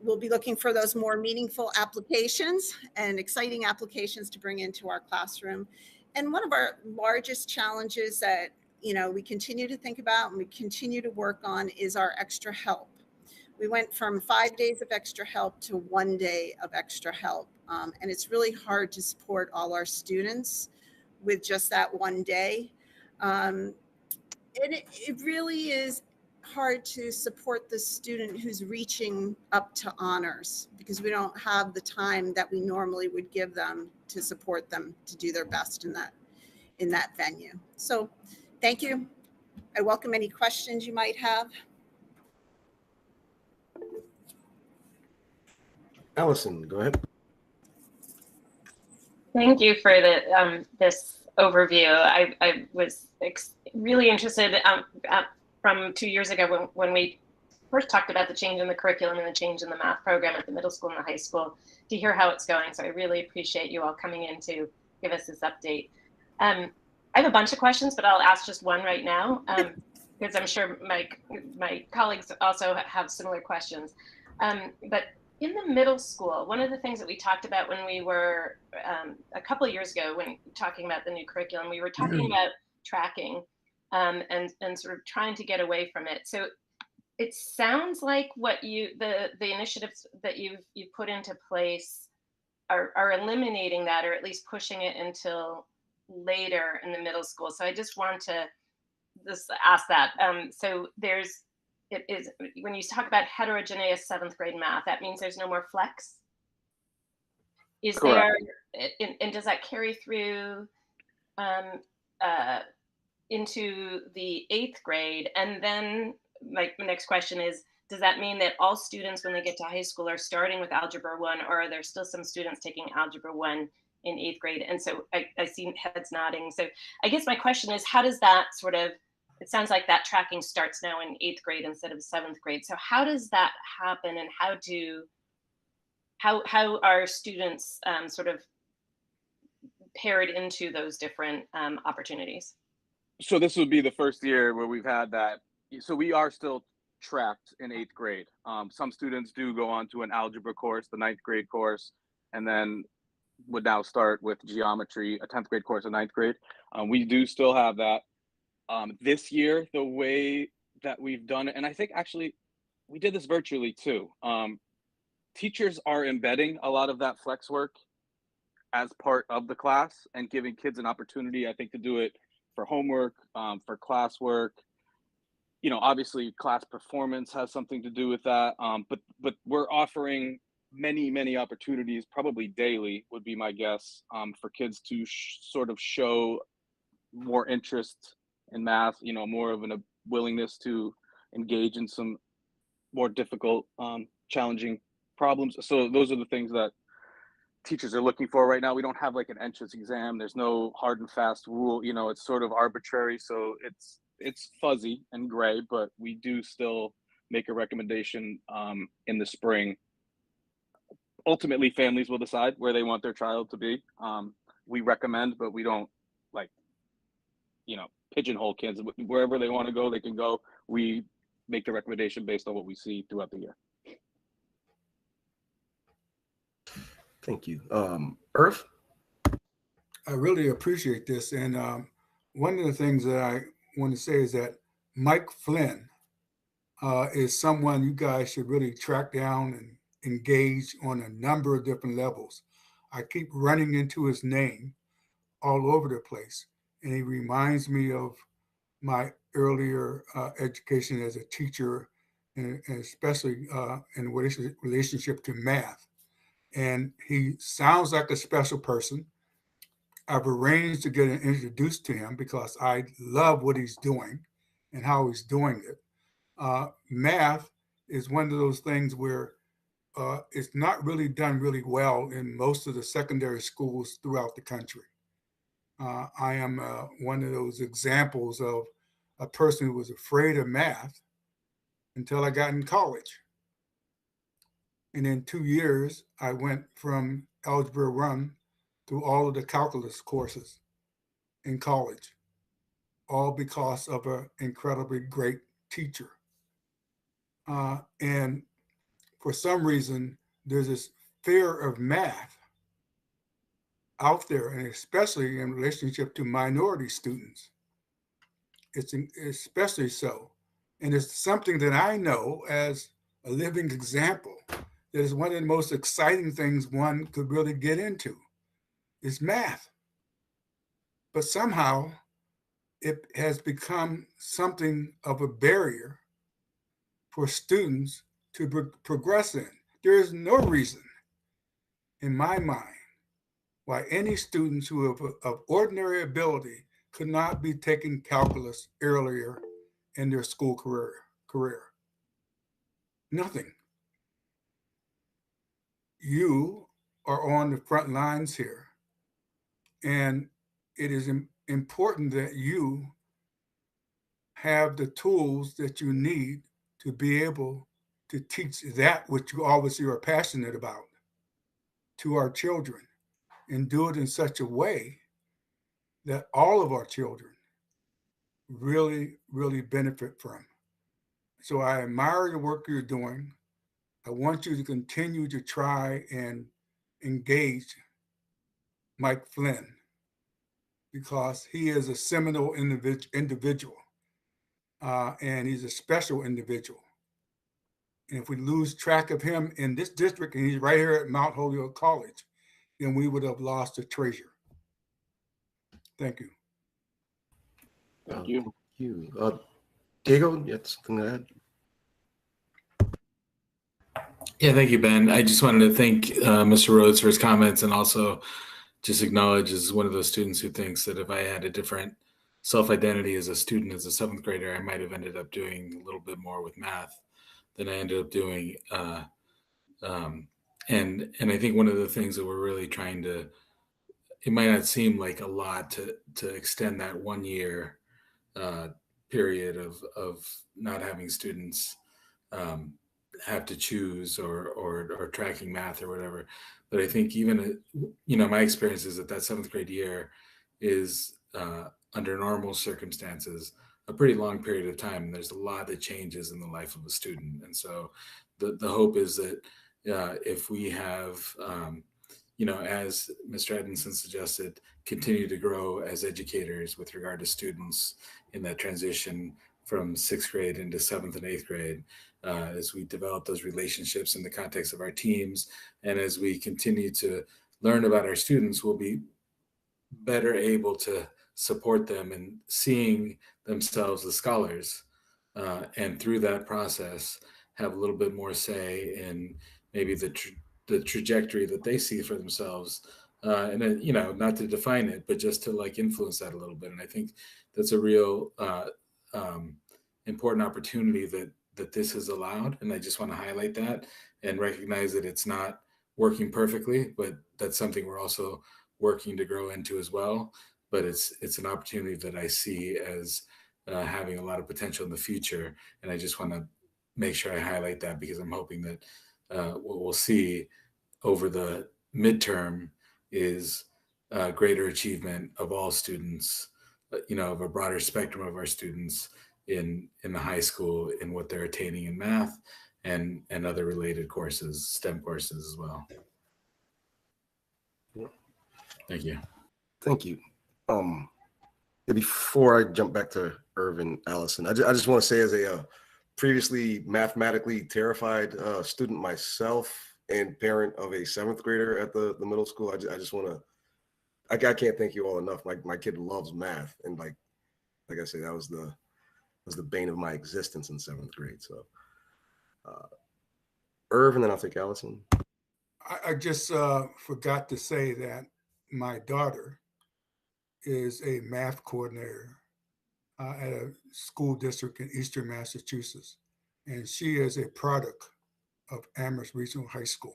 We'll be looking for those more meaningful applications and exciting applications to bring into our classroom. And one of our largest challenges that we continue to think about and we continue to work on is our extra help. We went from 5 days of extra help to 1 day of extra help. And it's really hard to support all our students with just that 1 day. And it really is hard to support the student who's reaching up to honors because we don't have the time that we normally would give them to support them to do their best in that venue. So thank you. I welcome any questions you might have. Allison, go ahead. Thank you for this overview. I was really interested from 2 years ago when we first talked about the change in the curriculum and the change in the math program at the middle school and the high school to hear how it's going. So I really appreciate you all coming in to give us this update. I have a bunch of questions, but I'll ask just one right now because I'm sure my colleagues also have similar questions. But in the middle school, one of the things that we talked about when we were a couple of years ago when talking about the new curriculum, we were talking about tracking and sort of trying to get away from it. So it sounds like what the initiatives that you've put into place are eliminating that, or at least pushing it until later in the middle school. So I just want to just ask that. So it is when you talk about heterogeneous 7th grade math, that means there's no more flex. Is Correct. there, and does that carry through into the 8th grade? And then my next question is, does that mean that all students when they get to high school are starting with Algebra 1, or are there still some students taking Algebra 1 in 8th grade? And so I see heads nodding. So I guess my question is, how does that sort of, it sounds like that tracking starts now in 8th grade instead of 7th grade. So how does that happen, and how are students sort of paired into those different opportunities? So this would be the first year where we've had that. So we are still tracked in 8th grade. Some students do go on to an algebra course, the 9th grade course, and then would now start with geometry, a 10th grade course in 9th grade. We do still have that. This year, the way that we've done it, and I think actually we did this virtually too. Teachers are embedding a lot of that flex work as part of the class and giving kids an opportunity, I think, to do it for homework, for classwork. Obviously class performance has something to do with that. But we're offering many opportunities, probably daily would be my guess, for kids to sort of show more interest in math, more of a willingness to engage in some more difficult, challenging problems. So those are the things that teachers are looking for right now. We don't have like an entrance exam. There's no hard and fast rule. You know, it's sort of arbitrary. So it's fuzzy and gray, but we do still make a recommendation in the spring. Ultimately, families will decide where they want their child to be. We recommend, but we don't like, you know, pigeonhole kids. Wherever they want to go, they can go. We make the recommendation based on what we see throughout the year. Thank you. Irv? I really appreciate this. And one of the things that I want to say is that Mike Flynn is someone you guys should really track down and engage on a number of different levels. I keep running into his name all over the place, and he reminds me of my earlier education as a teacher, and especially in relationship to math. And he sounds like a special person. I've arranged to get introduced to him because I love what he's doing and how he's doing it. Math is one of those things where it's not really done really well in most of the secondary schools throughout the country. I am one of those examples of a person who was afraid of math until I got in college. And in 2 years, I went from Algebra 1 through all of the calculus courses in college, all because of an incredibly great teacher. And for some reason, there's this fear of math out there, and especially in relationship to minority students. It's especially so. And it's something that I know as a living example that is one of the most exciting things one could really get into is math. But somehow it has become something of a barrier for students to progress in. There is no reason in my mind why any students who have of ordinary ability could not be taking calculus earlier in their school career. Nothing. You are on the front lines here, and it is important that you have the tools that you need to be able to teach that which you obviously are passionate about to our children, and do it in such a way that all of our children really, really benefit from. So I admire the work you're doing. I want you to continue to try and engage Mike Flynn because he is a seminal individual and he's a special individual. And if we lose track of him in this district, and he's right here at Mount Holyoke College, then we would have lost a treasure. Thank you. Thank you. Thank you. Diego, you had something to add? Yeah, thank you, Ben. I just wanted to thank Mr. Rhodes for his comments, and also just acknowledge as one of those students who thinks that if I had a different self-identity as a student, as a 7th grader, I might have ended up doing a little bit more with math than I ended up doing. And I think one of the things that we're really trying to, it might not seem like a lot to extend that 1 year period of not having students have to choose or tracking math or whatever. But I think even, my experience is that 7th grade year is under normal circumstances, a pretty long period of time. And there's a lot that changes in the life of a student. And so the hope is that if we have, as Mr. Edinson suggested, continue to grow as educators with regard to students in that transition from 6th grade into 7th and 8th grade, as we develop those relationships in the context of our teams, and as we continue to learn about our students, we'll be better able to support them in seeing themselves as scholars, and through that process have a little bit more say in maybe the trajectory that they see for themselves, and then, not to define it, but just to influence that a little bit. And I think that's a real important opportunity that this has allowed. And I just want to highlight that and recognize that it's not working perfectly, but that's something we're also working to grow into as well. But it's an opportunity that I see as having a lot of potential in the future, and I just want to make sure I highlight that, because I'm hoping that what we'll see over the midterm is greater achievement of all students, of a broader spectrum of our students in the high school, in what they're attaining in math and other related courses, STEM courses as well. Thank you. Thank you. Before I jump back to Irvin, Allison, I just want to say, as a previously mathematically terrified student myself and parent of a 7th grader at the middle school, I just want to, I can't thank you all enough. My kid loves math, and like I said, that was the bane of my existence in 7th grade. So Irvin, then I'll take Allison. I just forgot to say that my daughter is a math coordinator at a school district in Eastern Massachusetts, and she is a product of Amherst Regional High School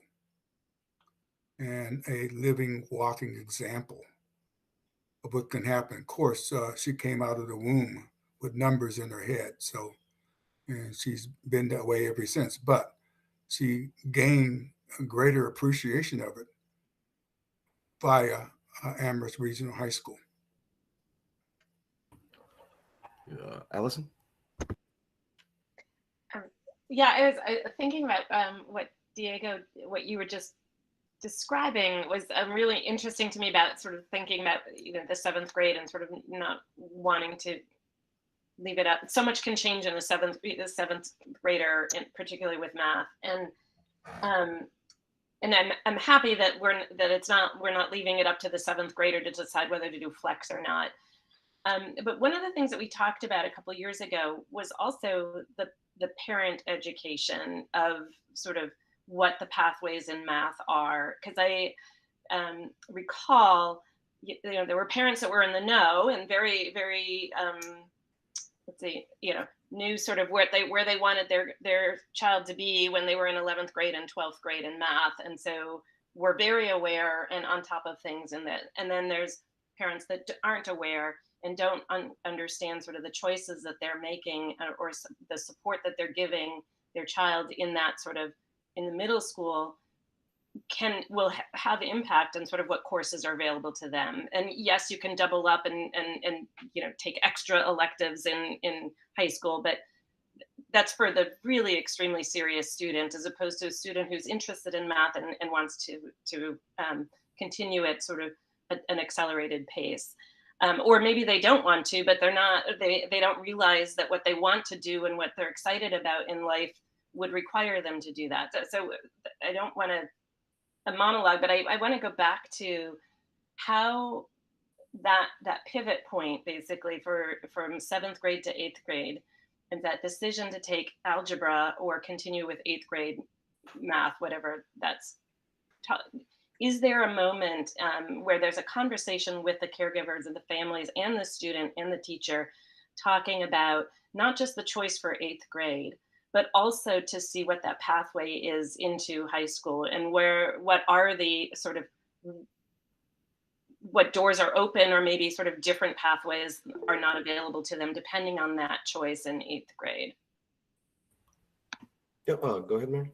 and a living, walking example of what can happen. Of course, she came out of the womb with numbers in her head, so, and she's been that way ever since, but she gained a greater appreciation of it via Amherst Regional High School. Allison? Yeah, I was thinking about what Diego, what you were just describing was really interesting to me, about sort of thinking about the 7th grade and sort of not wanting to leave it up. So much can change in the seventh grader, particularly with math, and I'm happy that we're not leaving it up to the 7th grader to decide whether to do flex or not. But one of the things that we talked about a couple of years ago was also the parent education of sort of what the pathways in math are. Because I recall, there were parents that were in the know and very, very, knew sort of where they wanted their child to be when they were in 11th grade and 12th grade in math. And so we're very aware and on top of things in that. And then there's parents that aren't aware and don't understand sort of the choices that they're making, or the support that they're giving their child in that sort of in the middle school will have impact on sort of what courses are available to them. And yes, you can double up and take extra electives in high school, but that's for the really extremely serious student, as opposed to a student who's interested in math and wants to continue at sort of an accelerated pace. Or maybe they don't want to, but they don't realize that what they want to do and what they're excited about in life would require them to do that. So I don't want a monologue, but I want to go back to how that pivot point, basically from 7th grade to 8th grade, and that decision to take algebra or continue with 8th grade math, whatever that's taught. Is there a moment where there's a conversation with the caregivers and the families and the student and the teacher, talking about not just the choice for 8th grade, but also to see what that pathway is into high school, and what are the sort of, what doors are open, or maybe sort of different pathways are not available to them depending on that choice in 8th grade. Yep, go ahead, Mary.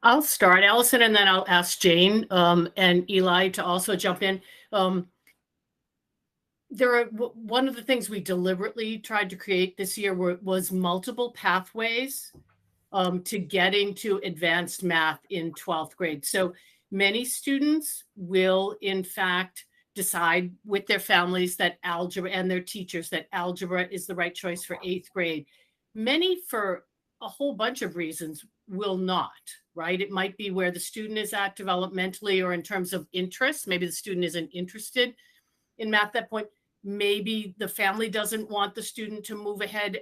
I'll start, Allison, and then I'll ask Jane and Eli to also jump in. One of the things we deliberately tried to create this year was multiple pathways to getting to advanced math in 12th grade. So many students will, in fact, decide with their families that algebra, and their teachers, that algebra is the right choice for 8th grade. Many, for a whole bunch of reasons, will not, right? It might be where the student is at developmentally, or in terms of interest. Maybe the student isn't interested in math at that point. Maybe the family doesn't want the student to move ahead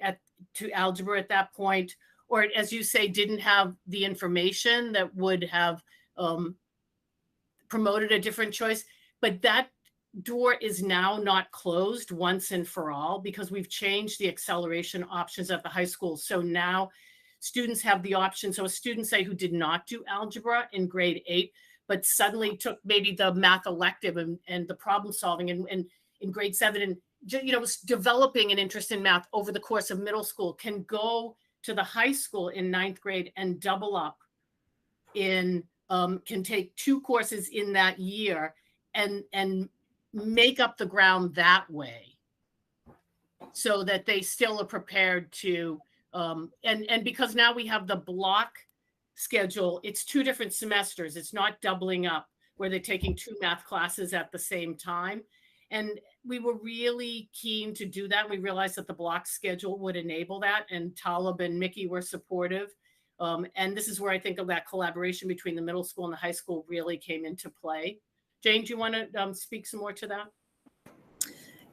to algebra at that point, or, as you say, didn't have the information that would have promoted a different choice. But that door is now not closed once and for all, because we've changed the acceleration options at the high school. So now students have the option. So a student, say, who did not do algebra in grade 8, but suddenly took maybe the math elective and the problem solving and in grade 7 and was developing an interest in math over the course of middle school can go to the high school in 9th grade and double up in can take 2 courses in that year and make up the ground that way so that they still are prepared to and because now we have the block schedule, it's 2 different semesters. It's not doubling up where they're taking 2 math classes at the same time. And we were really keen to do that. We realized that the block schedule would enable that, and Talib and Mickey were supportive. And this is where I think of that collaboration between the middle school and the high school really came into play. Jane, do you want to speak some more to that?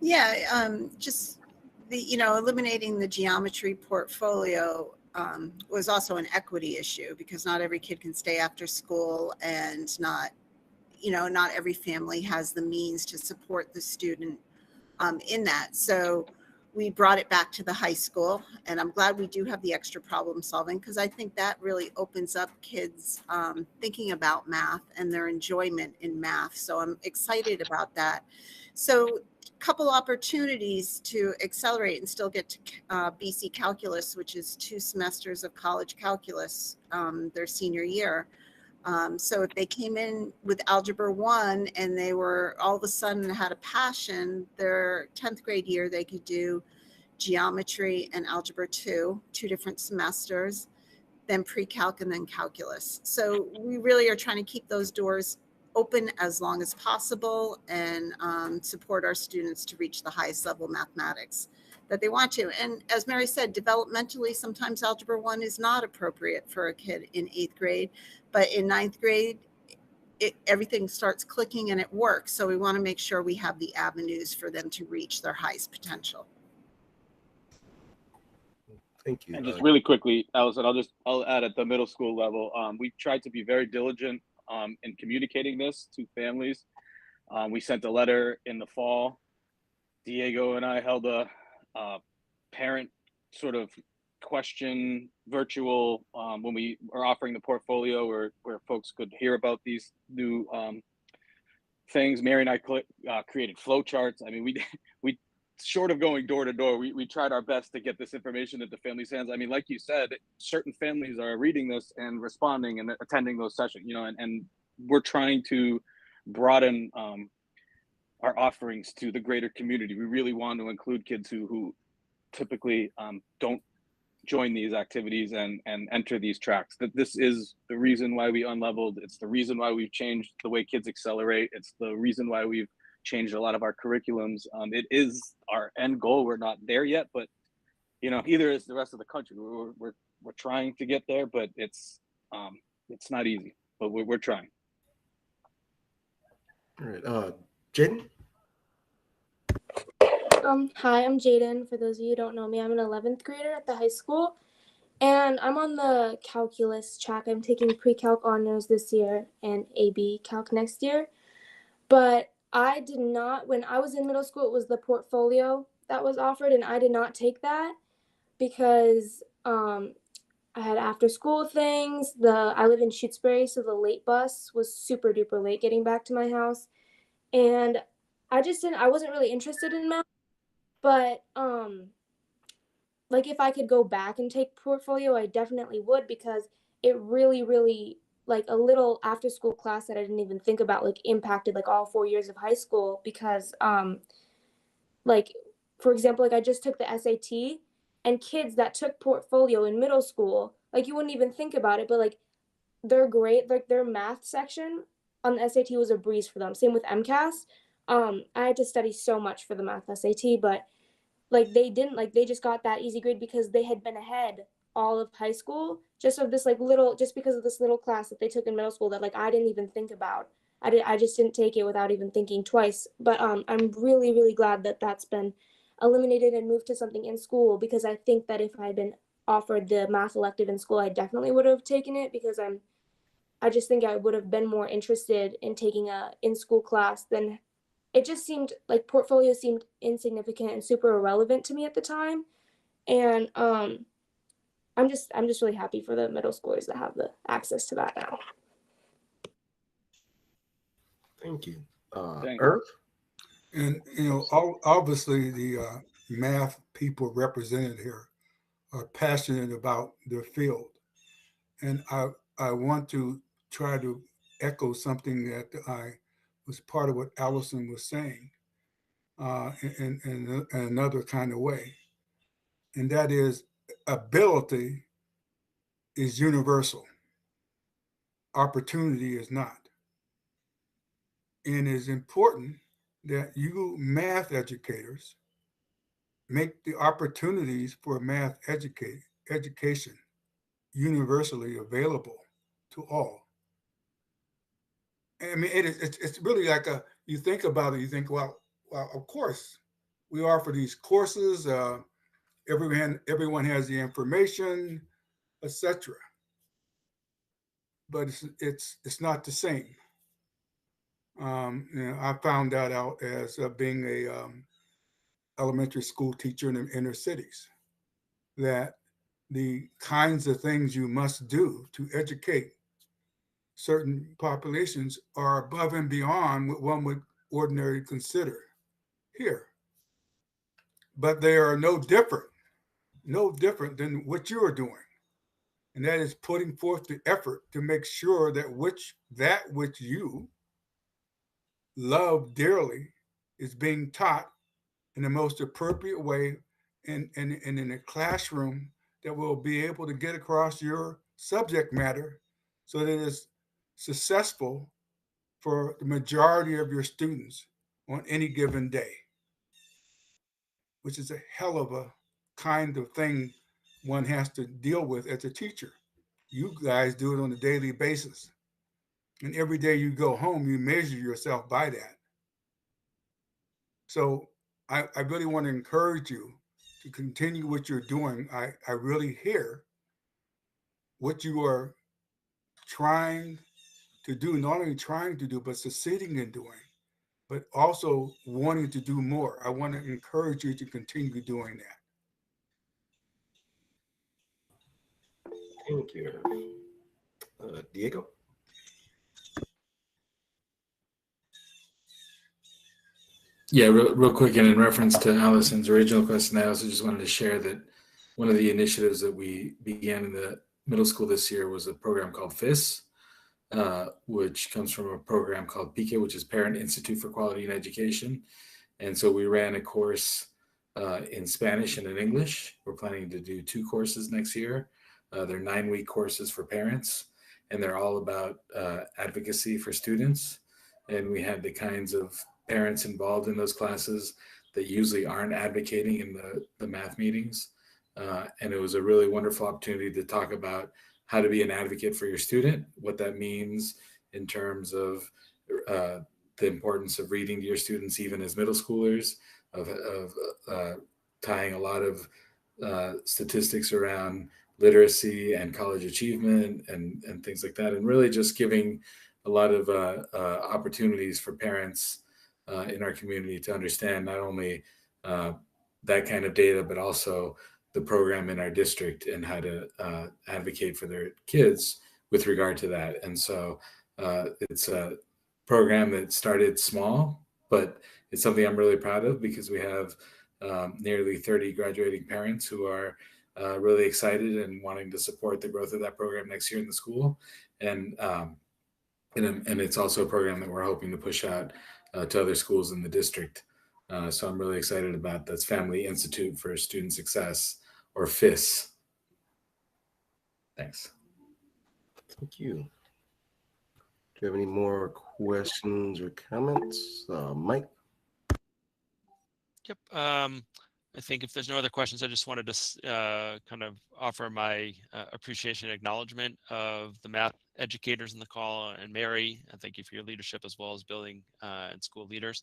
Yeah, just the, eliminating the geometry portfolio was also an equity issue because not every kid can stay after school, and not every family has the means to support the student in that. So we brought it back to the high school, and I'm glad we do have the extra problem solving because I think that really opens up kids thinking about math and their enjoyment in math. So I'm excited about that. So couple opportunities to accelerate and still get to BC Calculus, which is 2 semesters of college calculus their senior year. So if they came in with Algebra 1 and they were all of a sudden had a passion, their 10th grade year, they could do geometry and Algebra 2, 2 different semesters, then pre-calc and then calculus. So we really are trying to keep those doors open as long as possible and support our students to reach the highest level mathematics that they want to. And as Mary said, developmentally, sometimes Algebra 1 is not appropriate for a kid in 8th grade, but in 9th grade, everything starts clicking and it works. So we want to make sure we have the avenues for them to reach their highest potential. Thank you. And just really quickly, Allison, I'll add at the middle school level, we've tried to be very diligent in communicating this to families. We sent a letter in the fall. Diego and I held a parent sort of question virtual when we are offering the portfolio where folks could hear about these new things. Mary and I created flowcharts. I mean, we short of going door to door, we tried our best to get this information into families' hands. I mean, like you said, certain families are reading this and responding and attending those sessions, and we're trying to broaden our offerings to the greater community. We really want to include kids who typically don't join these activities and enter these tracks. That this is the reason why we unleveled. It's the reason why we've changed the way kids accelerate. It's the reason why we've changed a lot of our curriculums. It is our end goal. We're not there yet, but either is the rest of the country. We're trying to get there, but it's not easy. But we're trying. All right, Jaden. Hi, I'm Jaden. For those of you who don't know me, I'm an 11th grader at the high school, and I'm on the calculus track. I'm taking pre-calc honors this year and AB calc next year. But I did not, when I was in middle school, it was the portfolio that was offered, and I did not take that because I had after school things. I live in Shutesbury, so the late bus was super duper late getting back to my house, and I wasn't really interested in math. But like if I could go back and take portfolio, I definitely would, because it really, really, like a little after school class that I didn't even think about, like impacted like all 4 years of high school. Because like for example, like I just took the SAT, and kids that took portfolio in middle school, like you wouldn't even think about it, but like their grade, like their math section on the SAT was a breeze for them. Same with MCAS. I had to study so much for the math SAT, but like they didn't, like they just got that easy grade because they had been ahead all of high school just of this like little, just because of this little class that they took in middle school that like I didn't even think about. I just didn't take it without even thinking twice. But I'm really, really glad that that's been eliminated and moved to something in school, because I think that if I had been offered the math elective in school, I definitely would have taken it, because I just think I would have been more interested in taking a in-school class than, it just seemed like portfolio seemed insignificant and super irrelevant to me at the time. And I'm just really happy for the middle schoolers that have the access to that now. Thank you. Thank Irv? And, obviously the math people represented here are passionate about their field. And I want to try to echo something that I was part of what Allison was saying in another kind of way. And that is ability is universal. Opportunity is not. And it's important that you math educators make the opportunities for math education universally available to all. I mean, it's really like you think about it, you think, well, of course, we offer these courses. Everyone has the information, etc. But it's not the same. I found that out as being a elementary school teacher in the inner cities, that the kinds of things you must do to educate certain populations are above and beyond what one would ordinarily consider here. But they are no different than what you are doing. And that is putting forth the effort to make sure that which you love dearly is being taught in the most appropriate way and in a classroom that will be able to get across your subject matter so that it's successful for the majority of your students on any given day, which is a hell of a kind of thing one has to deal with as a teacher. You guys do it on a daily basis. And every day you go home, you measure yourself by that. So I really want to encourage you to continue what you're doing. I really hear what you are trying to do, not only trying to do, but succeeding in doing, but also wanting to do more. I want to encourage you to continue doing that. Thank you. Diego? Yeah, real quick, and in reference to Allison's original question, I also just wanted to share that one of the initiatives that we began in the middle school this year was a program called FIS, which comes from a program called PICE, which is Parent Institute for Quality in Education. And so we ran a course in Spanish and in English. We're planning to do 2 courses next year. They're 9-week courses for parents, and they're all about advocacy for students. And we had the kinds of parents involved in those classes that usually aren't advocating in the math meetings. And it was a really wonderful opportunity to talk about how to be an advocate for your student, what that means in terms of the importance of reading to your students, even as middle schoolers, of tying a lot of statistics around literacy and college achievement and things like that, and really just giving a lot of opportunities for parents in our community to understand not only that kind of data, but also the program in our district and how to advocate for their kids with regard to that. And so it's a program that started small, but it's something I'm really proud of because we have nearly 30 graduating parents who are really excited and wanting to support the growth of that program next year in the school. And it's also a program that we're hoping to push out to other schools in the district. So I'm really excited about that's Family Institute for Student Success, or FIS. Thanks. Thank you. Do you have any more questions or comments? Mike? Yep. I think if there's no other questions, I just wanted to kind of offer my appreciation and acknowledgement of the math educators in the call, and Mary, and thank you for your leadership as well as building and school leaders.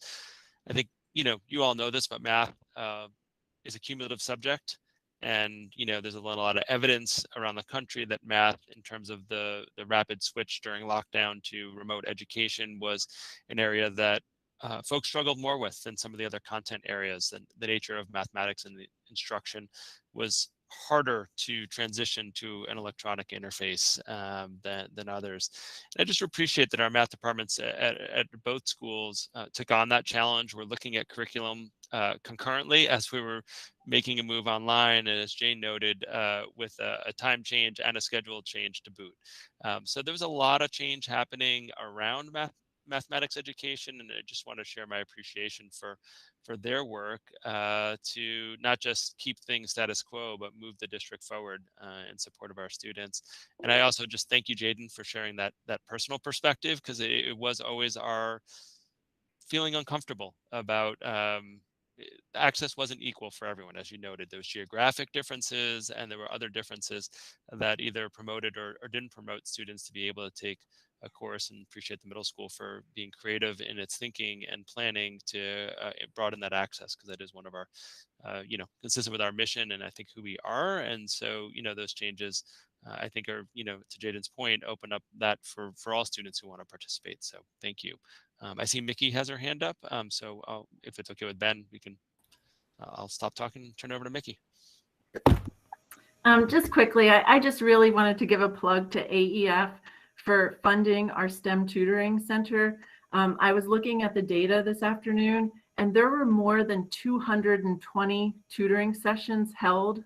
I think, you all know this, but math is a cumulative subject. And, there's a lot of evidence around the country that math, in terms of the rapid switch during lockdown to remote education, was an area that folks struggled more with than some of the other content areas. And the nature of mathematics and the instruction was harder to transition to an electronic interface than others. And I just appreciate that our math departments at both schools took on that challenge. We're looking at curriculum concurrently as we were making a move online, and as Jane noted, with a time change and a schedule change to boot. So there was a lot of change happening around mathematics education, and I just want to share my appreciation for their work to not just keep things status quo, but move the district forward in support of our students. And I also just thank you, Jaden, for sharing that personal perspective, because it was always our feeling uncomfortable about access wasn't equal for everyone. As you noted, there was geographic differences, and there were other differences that either promoted or didn't promote students to be able to take a course, and appreciate the middle school for being creative in its thinking and planning to broaden that access, because that is one of our, consistent with our mission and I think who we are. And so, those changes I think are, to Jaden's point, open up that for all students who want to participate. So thank you. I see Mickey has her hand up. So if it's okay with Ben, we can, I'll stop talking and turn it over to Mickey. Just quickly, I just really wanted to give a plug to AEF for funding our STEM tutoring center. I was looking at the data this afternoon, and there were more than 220 tutoring sessions held,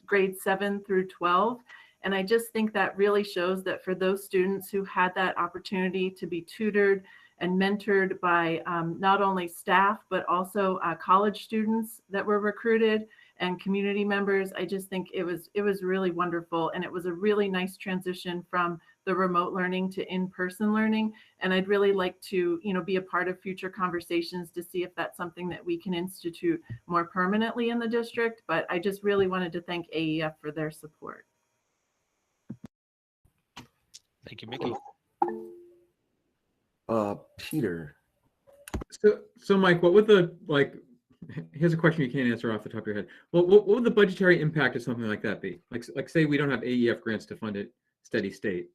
grades 7 through 12. And I just think that really shows that for those students who had that opportunity to be tutored and mentored by not only staff, but also college students that were recruited and community members, I just think it was really wonderful. And it was a really nice transition from the remote learning to in-person learning. And I'd really like to, be a part of future conversations to see if that's something that we can institute more permanently in the district. But I just really wanted to thank AEF for their support. Thank you, Mickey. Peter. So Mike, what would the, here's a question you can't answer off the top of your head. Well, what would the budgetary impact of something like that be? Like say we don't have AEF grants to fund it steady state.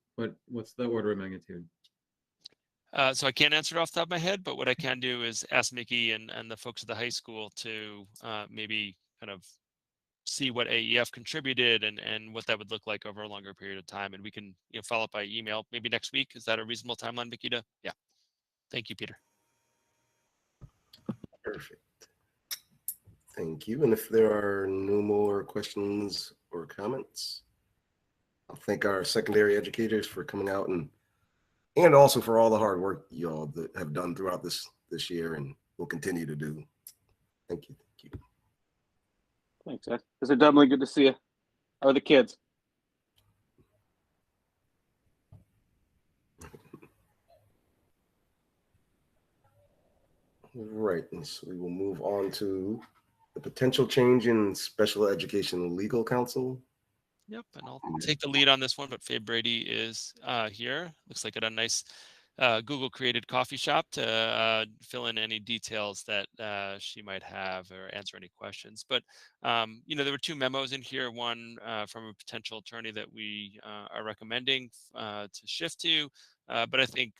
What's the order of magnitude? So I can't answer it off the top of my head, but what I can do is ask Mickey and the folks at the high school to maybe kind of see what AEF contributed and what that would look like over a longer period of time. And we can follow up by email maybe next week. Is that a reasonable timeline, Mickey? Yeah. Thank you, Peter. Perfect. Thank you. And if there are no more questions or comments, I'll thank our secondary educators for coming out and also for all the hard work you all that have done throughout this year and will continue to do. Thank you. Thank you. Thanks, Ed. It's definitely good to see you. How are the kids? Right, and so we will move on to the potential change in special education legal counsel. Yep, and I'll take the lead on this one, but Faye Brady is here. Looks like at a nice Google created coffee shop to fill in any details that she might have or answer any questions. But there were two memos in here, one from a potential attorney that we are recommending to shift to, but I think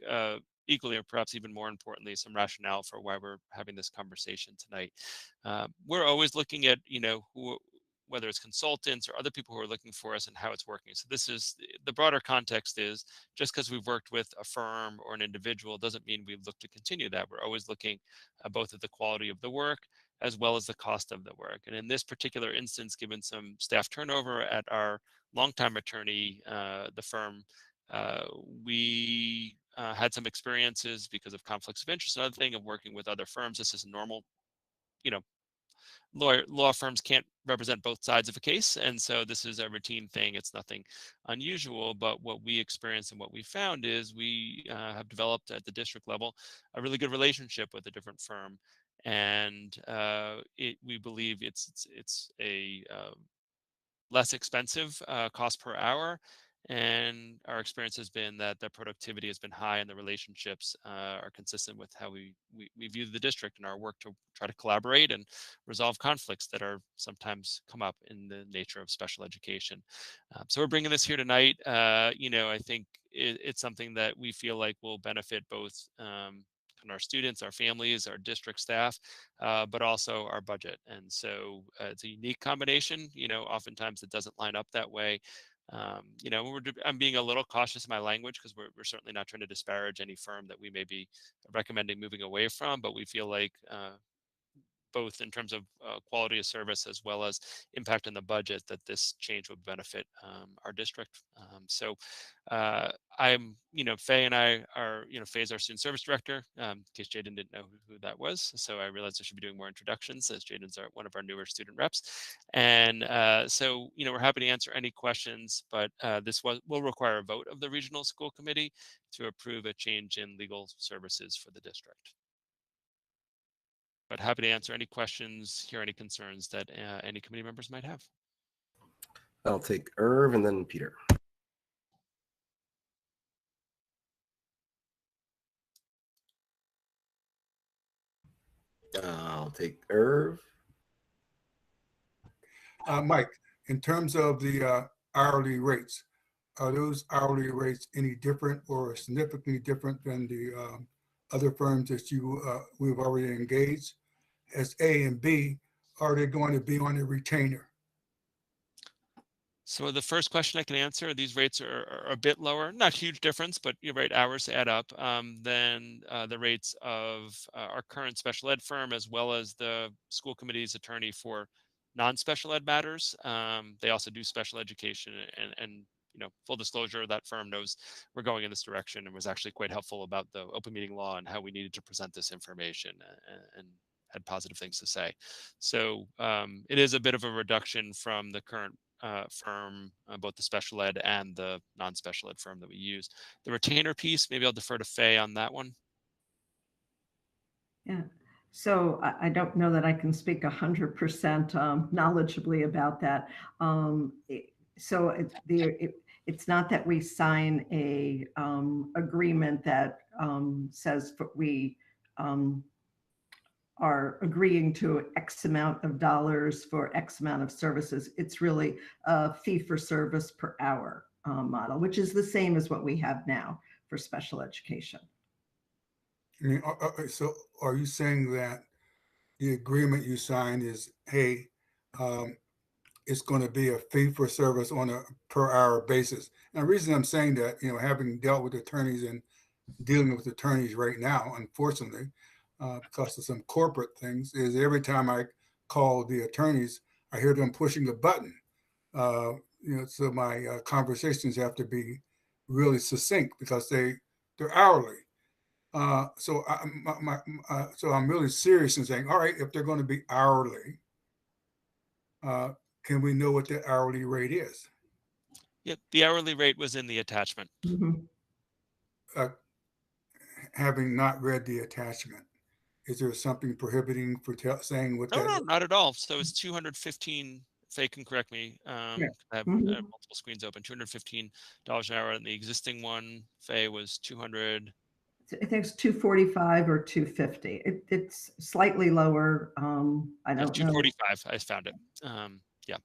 equally or perhaps even more importantly, some rationale for why we're having this conversation tonight. We're always looking at whether it's consultants or other people who are looking for us and how it's working. So this is the broader context is just because we've worked with a firm or an individual doesn't mean we look to continue that. We're always looking both at the quality of the work as well as the cost of the work. And in this particular instance, given some staff turnover at our longtime attorney, the firm, we had some experiences because of conflicts of interest and other thing of working with other firms. This is normal, law firms can't represent both sides of a case, and so this is a routine thing. It's nothing unusual, but what we experienced and what we found is we have developed at the district level a really good relationship with a different firm, and we believe it's a less expensive cost per hour. And our experience has been that the productivity has been high and the relationships are consistent with how we view the district and our work to try to collaborate and resolve conflicts that are sometimes come up in the nature of special education. So we're bringing this here tonight. I think it's something that we feel like will benefit both on our students, our families, our district staff, but also our budget. And so it's a unique combination. Oftentimes it doesn't line up that way. I'm being a little cautious in my language because we're certainly not trying to disparage any firm that we may be recommending moving away from, but we feel like both in terms of quality of service as well as impact on the budget, that this change would benefit our district. Faye and I are, Faye's our student service director, in case Jaden didn't know who that was. So I realized I should be doing more introductions, as Jaden's one of our newer student reps. And we're happy to answer any questions, but this will require a vote of the regional school committee to approve a change in legal services for the district. But happy to answer any questions, hear any concerns that any committee members might have. I'll take Irv and then Peter. I'll take Irv. Mike, in terms of the hourly rates, are those hourly rates any different or significantly different than the other firms that we've already engaged? As A, and B, are they going to be on a retainer? So the first question I can answer, these rates are a bit lower, not huge difference, but you're right, hours add up, than the rates of our current special ed firm, as well as the school committee's attorney for non-special ed matters. They also do special education, and full disclosure, that firm knows we're going in this direction and was actually quite helpful about the open meeting law and how we needed to present this information, and had positive things to say. So it is a bit of a reduction from the current firm, both the special ed and the non-special ed firm that we use. The retainer piece, maybe I'll defer to Faye on that one. Yeah, so I don't know that I can speak 100% knowledgeably about that. It's not that we sign a agreement that says we are agreeing to X amount of dollars for X amount of services. It's really a fee for service per hour model, which is the same as what we have now for special education. I mean, so are you saying that the agreement you signed is, hey, it's going to be a fee for service on a per hour basis? And the reason I'm saying that, having dealt with attorneys and dealing with attorneys right now, unfortunately, because of some corporate things, is every time I call the attorneys, I hear them pushing a button. So my conversations have to be really succinct because they're hourly. So I'm really serious in saying, all right, if they're going to be hourly, can we know what the hourly rate is? Yep, the hourly rate was in the attachment. Mm-hmm. Having not read the attachment, is there something prohibiting for saying what that No, is? not at all. So it's 215. Faye can correct me. I have multiple screens open. $215 an hour, and the existing one, Faye, was 200. I think it's 245 or 250. It's slightly lower. I don't know. 245. I found it. Yeah.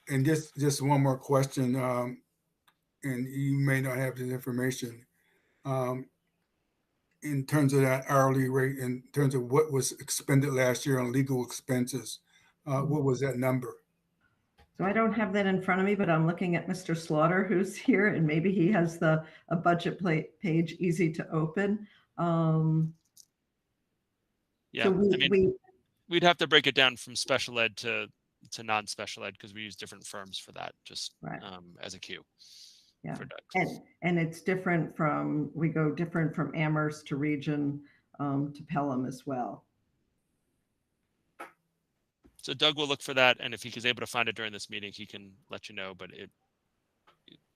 And just one more question, and you may not have this information. In terms of that hourly rate, in terms of what was expended last year on legal expenses, what was that number? So I don't have that in front of me, but I'm looking at Mr. Slaughter, who's here, and maybe he has a budget page easy to open. Yeah, so we'd have to break it down from special ed to non-special ed because we use different firms for that, just as a cue. Yeah, and it's different we go different from Amherst to region to Pelham as well. So Doug will look for that, and if he is able to find it during this meeting, he can let you know. But if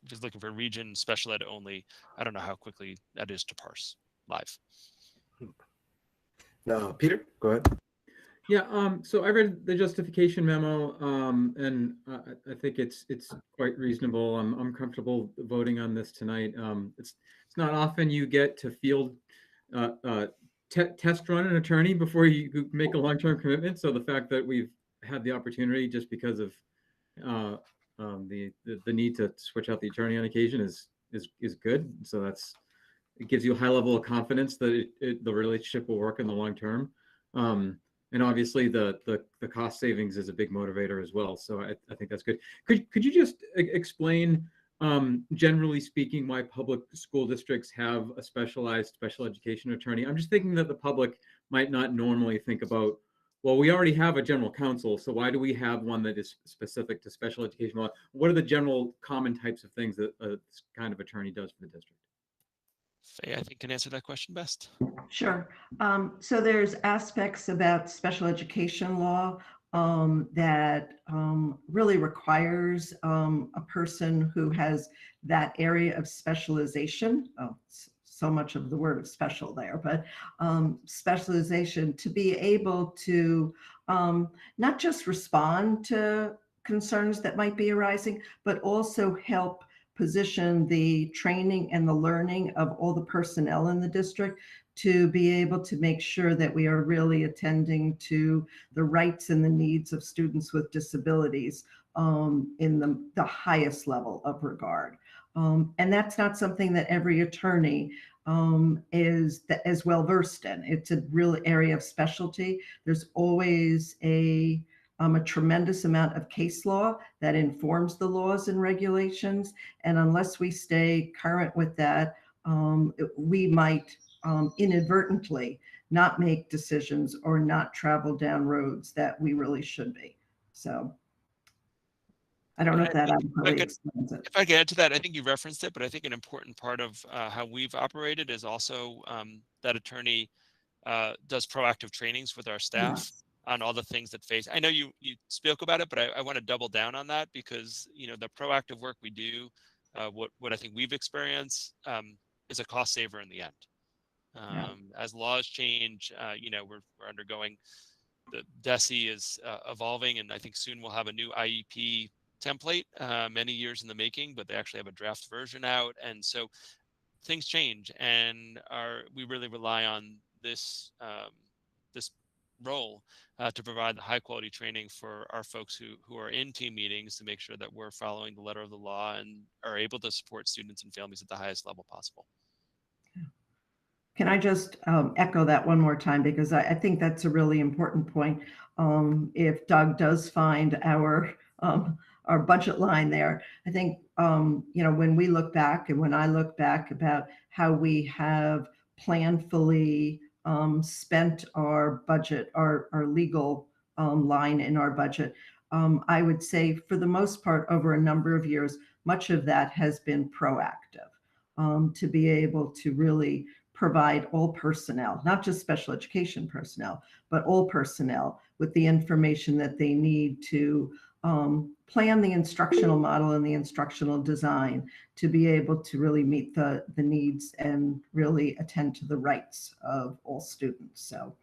he's looking for region special ed only, I don't know how quickly that is to parse live. No, Peter, go ahead. Yeah, so I read the justification memo, and I think it's quite reasonable. I'm comfortable voting on this tonight. It's not often you get to field test run an attorney before you make a long-term commitment. So the fact that we've had the opportunity just because of the need to switch out the attorney on occasion is good. So that's it gives you a high level of confidence that the relationship will work in the long term. And obviously the cost savings is a big motivator as well. So I think that's good. Could you just explain, generally speaking, why public school districts have a specialized special education attorney? I'm just thinking that the public might not normally think about, well, we already have a general counsel, so why do we have one that is specific to special education law? What are the general common types of things that a kind of attorney does for the district? Faye, I think, can answer that question best. Sure. So there's aspects about special education law that really requires a person who has that area of specialization. Oh, so much of the word special there, but specialization to be able to not just respond to concerns that might be arising, but also help position the training and the learning of all the personnel in the district to be able to make sure that we are really attending to the rights and the needs of students with disabilities in the highest level of regard. And that's not something that every attorney is as well versed in. It's a real area of specialty. There's always a tremendous amount of case law that informs the laws and regulations. And unless we stay current with that, we might inadvertently not make decisions or not travel down roads that we really should be. So I don't know if that adequately explains it. If I could add to that, I think you referenced it, but I think an important part of how we've operated is also that attorney does proactive trainings with our staff on all the things that face. I know you spoke about it, but I want to double down on that because, you know, the proactive work we do, what I think we've experienced is a cost saver in the end. As laws change, you know, we're undergoing, the DESE is evolving, and I think soon we'll have a new IEP template, many years in the making, but they actually have a draft version out. And so things change, and we really rely on this this role to provide the high quality training for our folks who are in team meetings to make sure that we're following the letter of the law and are able to support students and families at the highest level possible. Can I just echo that one more time, because I think that's a really important point. If Doug does find our budget line there, I think, you know, when we look back and when I look back about how we have planfully spent our budget, our legal line in our budget, I would say for the most part over a number of years, much of that has been proactive to be able to really provide all personnel, not just special education personnel, but all personnel with the information that they need to plan the instructional model and the instructional design to be able to really meet the needs and really attend to the rights of all students. So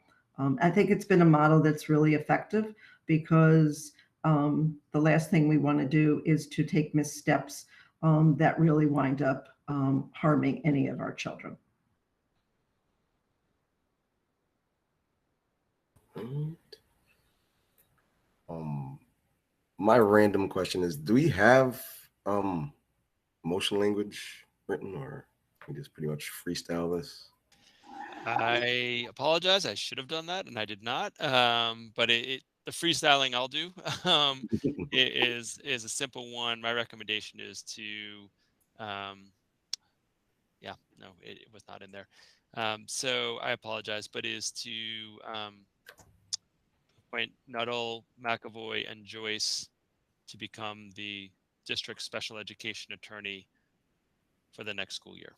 I think it's been a model that's really effective because the last thing we want to do is to take missteps that really wind up harming any of our children. My random question is, do we have motion language written, or we just pretty much freestyle this? I apologize. I should have done that, and I did not. But the freestyling I'll do is a simple one. My recommendation is to, yeah, no, it was not in there. So I apologize, but is to appoint Nuttall, McAvoy, and Joyce to become the district special education attorney for the next school year.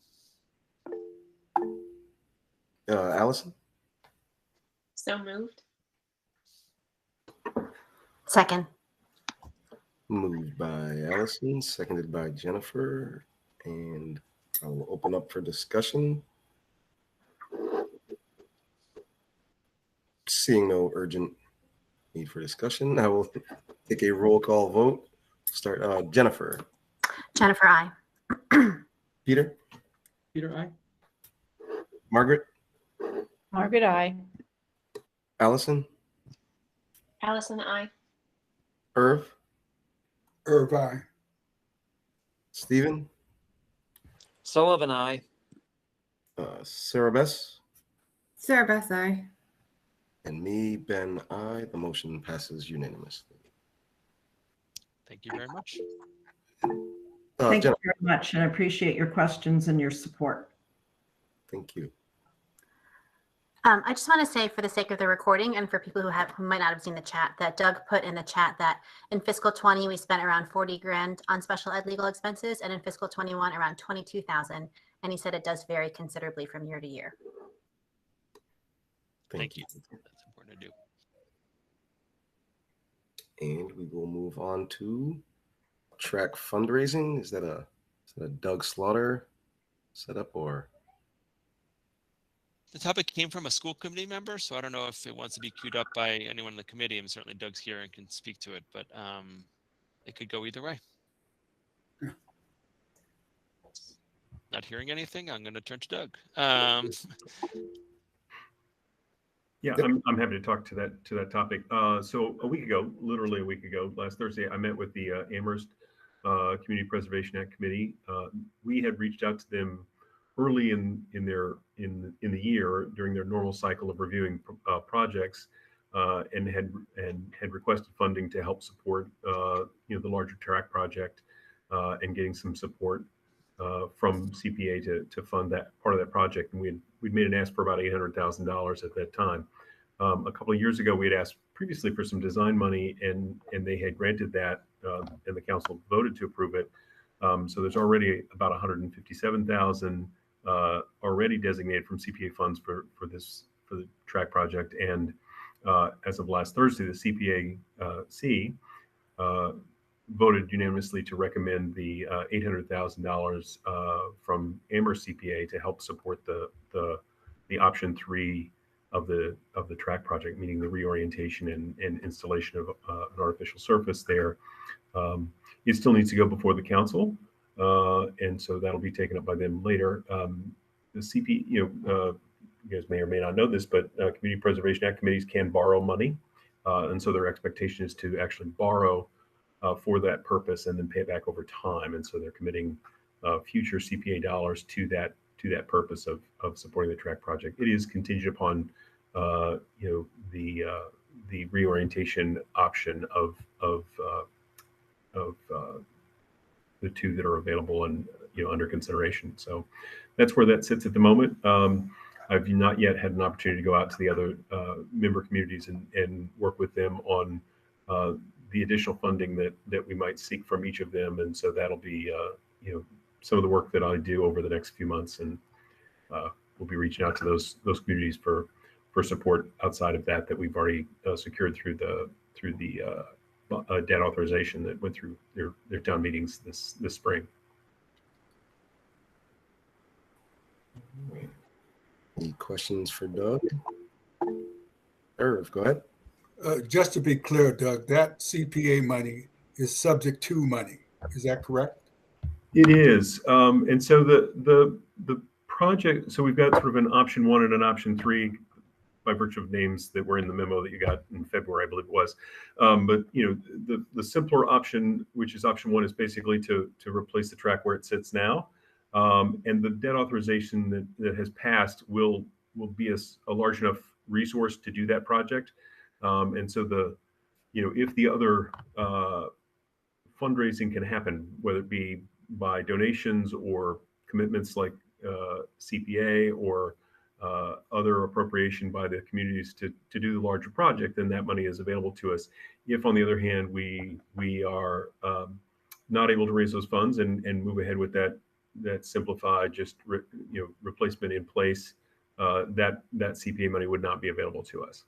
Allison? So moved. Second. Moved by Allison, seconded by Jennifer, and I will open up for discussion. Seeing no urgent need for discussion, I will take a roll call vote. Start, Jennifer. Jennifer, I. Peter? Peter, aye. Margaret? Margaret, I. Allison? Allison, I. Irv? Irv, I. Stephen? Sullivan, I. Sarah Bess, Sarah Beth, aye. and me, Ben, I. The motion passes unanimously. Thank you very much. Thank Jenna, you very much, and I appreciate your questions and your support. thank you. I just want to say, for the sake of the recording and for people who might not have seen the chat, that Doug put in the chat that in fiscal 20 we spent around 40 grand on special ed legal expenses, and in fiscal 21 around 22,000. And he said it does vary considerably from year to year. Thank you. That's important to do. And we will move on to track fundraising. Is that a Doug Slaughter setup or? The topic came from a school committee member, so I don't know if it wants to be queued up by anyone in the committee. And certainly Doug's here and can speak to it, but it could go either way. Not hearing anything, I'm going to turn to Doug. Yeah, I'm happy to talk to that topic. So a week ago, literally a week ago, last Thursday, I met with the Amherst Community Preservation Act Committee. We had reached out to them early in the year during their normal cycle of reviewing projects, and had requested funding to help support the larger track project, and getting some support from CPA to fund that part of that project. And we'd made an ask for about $800,000 at that time. A couple of years ago, we had asked previously for some design money, and they had granted that, and the council voted to approve it. So there's already about $157,000 already designated from CPA funds for the track project. And as of last Thursday, the CPAC voted unanimously to recommend the $800,000 from Amherst CPA to help support the option 3 of the track project, meaning the reorientation and installation of an artificial surface there. It still needs to go before the council, and so that'll be taken up by them later. The CP, you guys may or may not know this, but Community Preservation Act committees can borrow money, and so their expectation is to actually borrow for that purpose and then pay it back over time. And so they're committing future CPA dollars to that purpose of supporting the track project. It is contingent upon the reorientation option of the 2 that are available and under consideration. So that's where that sits at the moment. I've not yet had an opportunity to go out to the other member communities and work with them on the additional funding that we might seek from each of them. And so that'll be some of the work that I do over the next few months, and we'll be reaching out to those communities for support outside of that we've already secured through the debt authorization that went through their town meetings this spring. Any questions for Doug? Irv, go ahead. Just to be clear, Doug, that CPA money is subject to money. Is that correct? It is. And so the project, so we've got sort of an option 1 and an option 3 by virtue of names that were in the memo that you got in February, I believe it was. But the simpler option, which is option 1, is basically to replace the track where it sits now. And the debt authorization that has passed will be a large enough resource to do that project. And so if the other fundraising can happen, whether it be by donations or commitments like CPA or other appropriation by the communities to do the larger project, then that money is available to us. If, on the other hand, we are not able to raise those funds and move ahead with that simplified replacement in place, that CPA money would not be available to us.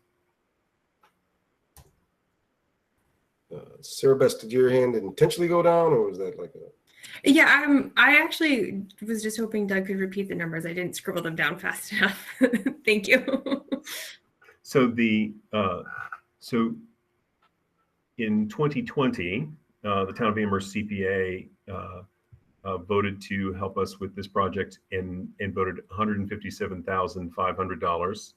Sarah Best, did your hand intentionally go down, or was that like a? Yeah, I actually was just hoping Doug could repeat the numbers. I didn't scribble them down fast enough. Thank you. So so in 2020, the town of Amherst CPA voted to help us with this project and voted $157,500.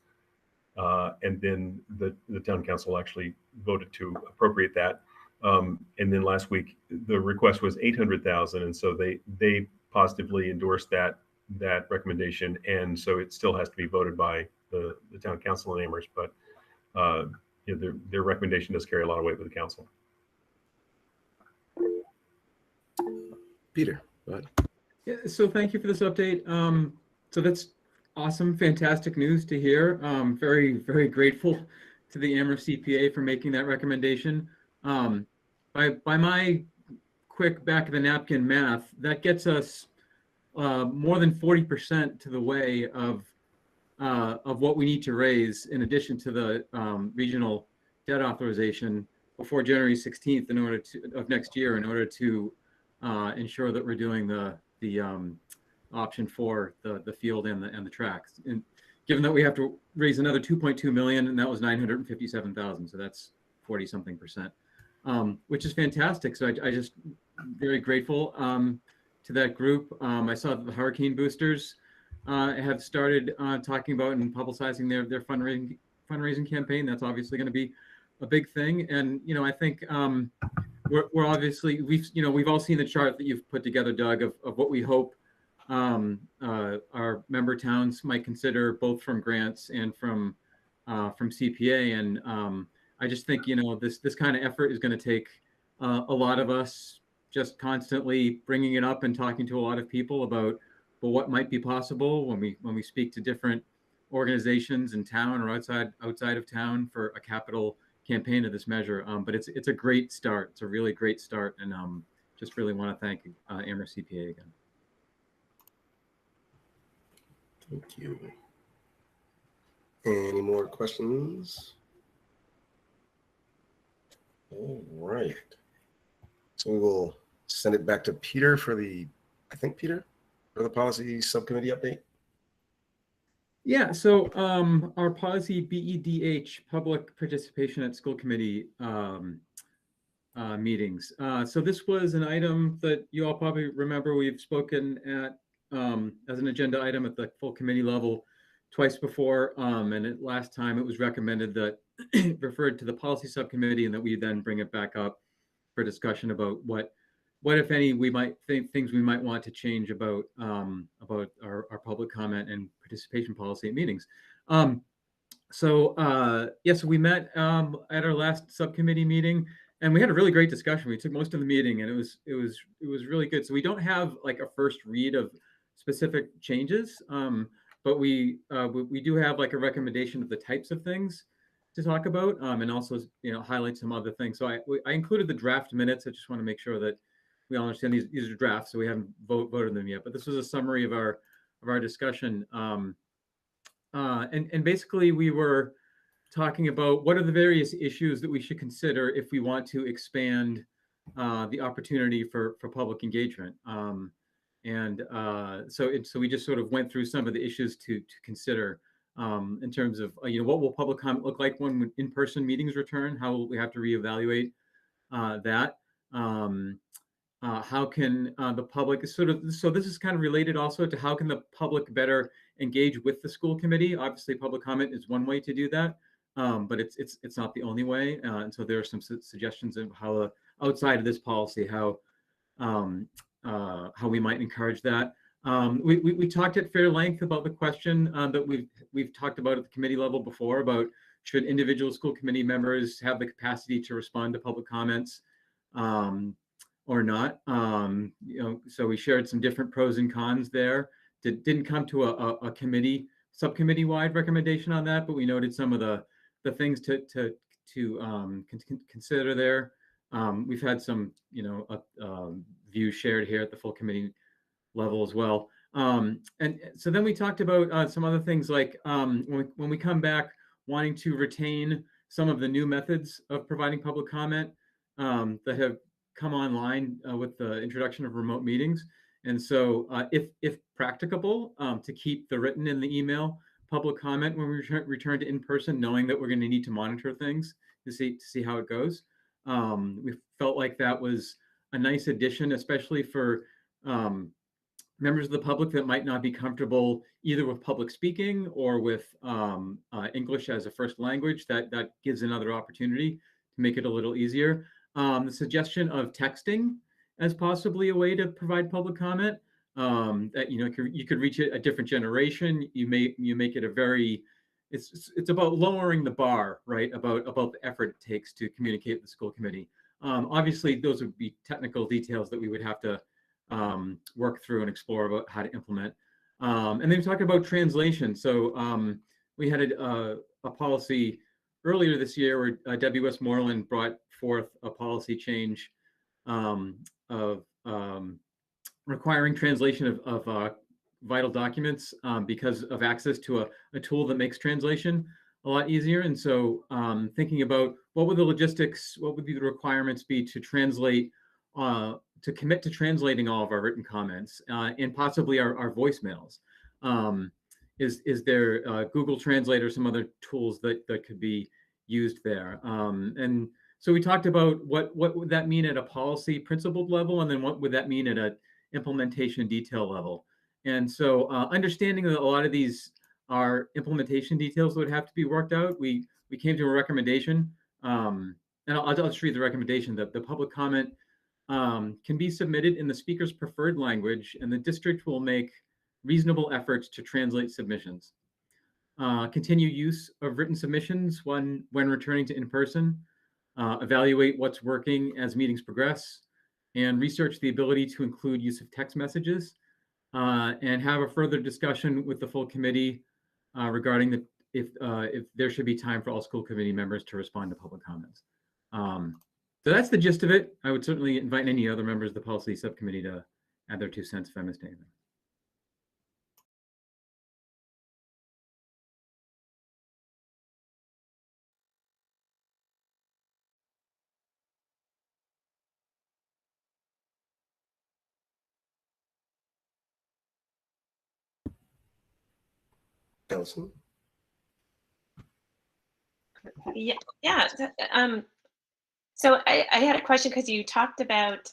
And then the town council actually voted to appropriate that. And then last week, the request was $800,000. And so they positively endorsed that that recommendation, and so it still has to be voted by the town council in Amherst. But you know, their recommendation does carry a lot of weight with the council. Peter, go ahead. Yeah, so thank you for this update. So that's awesome, fantastic news to hear. Very, very grateful to the Amherst CPA for making that recommendation. By my quick back of the napkin math, that gets us more than 40% to the way of what we need to raise in addition to the regional debt authorization before January 16th of next year in order to ensure that we're doing the option for the field and the tracks. And given that we have to raise another 2.2 million, and that was 957,000, so that's 40 something percent, which is fantastic. So I just very grateful to that group. I saw that the hurricane boosters have started talking about and publicizing their fundraising campaign. That's obviously going to be a big thing. And you know, I think we're obviously we've all seen the chart that you've put together, Doug, of what we hope our member towns might consider, both from grants and from CPA. And I just think, you know, this kind of effort is going to take a lot of us just constantly bringing it up and talking to a lot of people about what might be possible when we speak to different organizations in town or outside of town for a capital campaign of this measure. But it's a great start. It's a really great start, and just really want to thank Amherst CPA again. Thank you. Any more questions? All right. So we will send it back to Peter for the policy subcommittee update. Yeah, so our policy BEDH, public participation at school committee meetings. So this was an item that you all probably remember we've spoken at as an agenda item at the full committee level twice before. And last time it was recommended that referred to the policy subcommittee and that we then bring it back up for discussion about what if any we might think things we might want to change about our public comment and participation policy at meetings. So we met at our last subcommittee meeting, and we had a really great discussion. We took most of the meeting, and it was really good. So we don't have like a first read of specific changes, but we do have like a recommendation of the types of things to talk about, and also, you know, highlight some other things. So I included the draft minutes. I just want to make sure that we all understand these are drafts, so we haven't voted them yet. But this was a summary of our discussion, and basically we were talking about what are the various issues that we should consider if we want to expand the opportunity for public engagement. So we just sort of went through some of the issues to consider in terms of what will public comment look like when in-person meetings return? How will we have to reevaluate that? How can the public so this is kind of related also to how can the public better engage with the school committee? Obviously, public comment is one way to do that, but it's not the only way. And so there are some suggestions of how outside of this policy how we might encourage that. We talked at fair length about the question that we've talked about at the committee level before about should individual school committee members have the capacity to respond to public comments or not. So we shared some different pros and cons there. Didn't come to a subcommittee wide recommendation on that, but we noted some of the things to consider there. We've had some views shared here at the full committee level as well. And so then we talked about some other things like when we come back wanting to retain some of the new methods of providing public comment that have come online with the introduction of remote meetings. And so if practicable, to keep the written and the email public comment when we return to in-person, knowing that we're going to need to monitor things to see how it goes. We felt like that was a nice addition, especially for members of the public that might not be comfortable either with public speaking or with English as a first language. That gives another opportunity to make it a little easier. The suggestion of texting as possibly a way to provide public comment. that you could reach a different generation. You make it a very it's about lowering the bar, right? About the effort it takes to communicate with the school committee. Obviously, those would be technical details that we would have to work through and explore about how to implement. And then we talked about translation. So we had a policy earlier this year where Debbie Westmoreland brought forth a policy change of requiring translation of vital documents because of access to a tool that makes translation a lot easier. And so thinking about what would the logistics, what would be the requirements be to translate, to commit to translating all of our written comments and possibly our voicemails. Is there Google Translate or some other tools that could be used there? And so we talked about what would that mean at a policy principled level, and then what would that mean at a implementation detail level. And so understanding that a lot of these are implementation details that would have to be worked out, we came to a recommendation. And I'll just read the recommendation that the public comment can be submitted in the speaker's preferred language, and the district will make reasonable efforts to translate submissions. Continue use of written submissions when returning to in-person. Evaluate what's working as meetings progress, and research the ability to include use of text messages, and have a further discussion with the full committee regarding if there should be time for all school committee members to respond to public comments. So that's the gist of it. I would certainly invite any other members of the policy subcommittee to add their 2 cents if I missed anything. Allison? Yeah. So I had a question because you talked about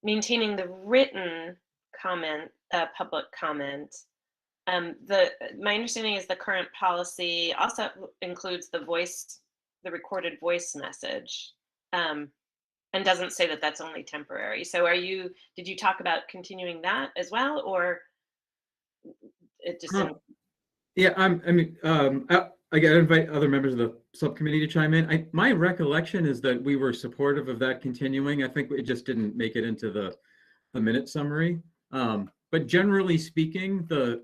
maintaining the written comment, public comment. My understanding is the current policy also includes the recorded voice message, and doesn't say that that's only temporary. So did you talk about continuing that as well, or it just didn't? Yeah, I gotta invite other members of the subcommittee to chime in. My recollection is that we were supportive of that continuing. I think it just didn't make it into the minute summary. But generally speaking, the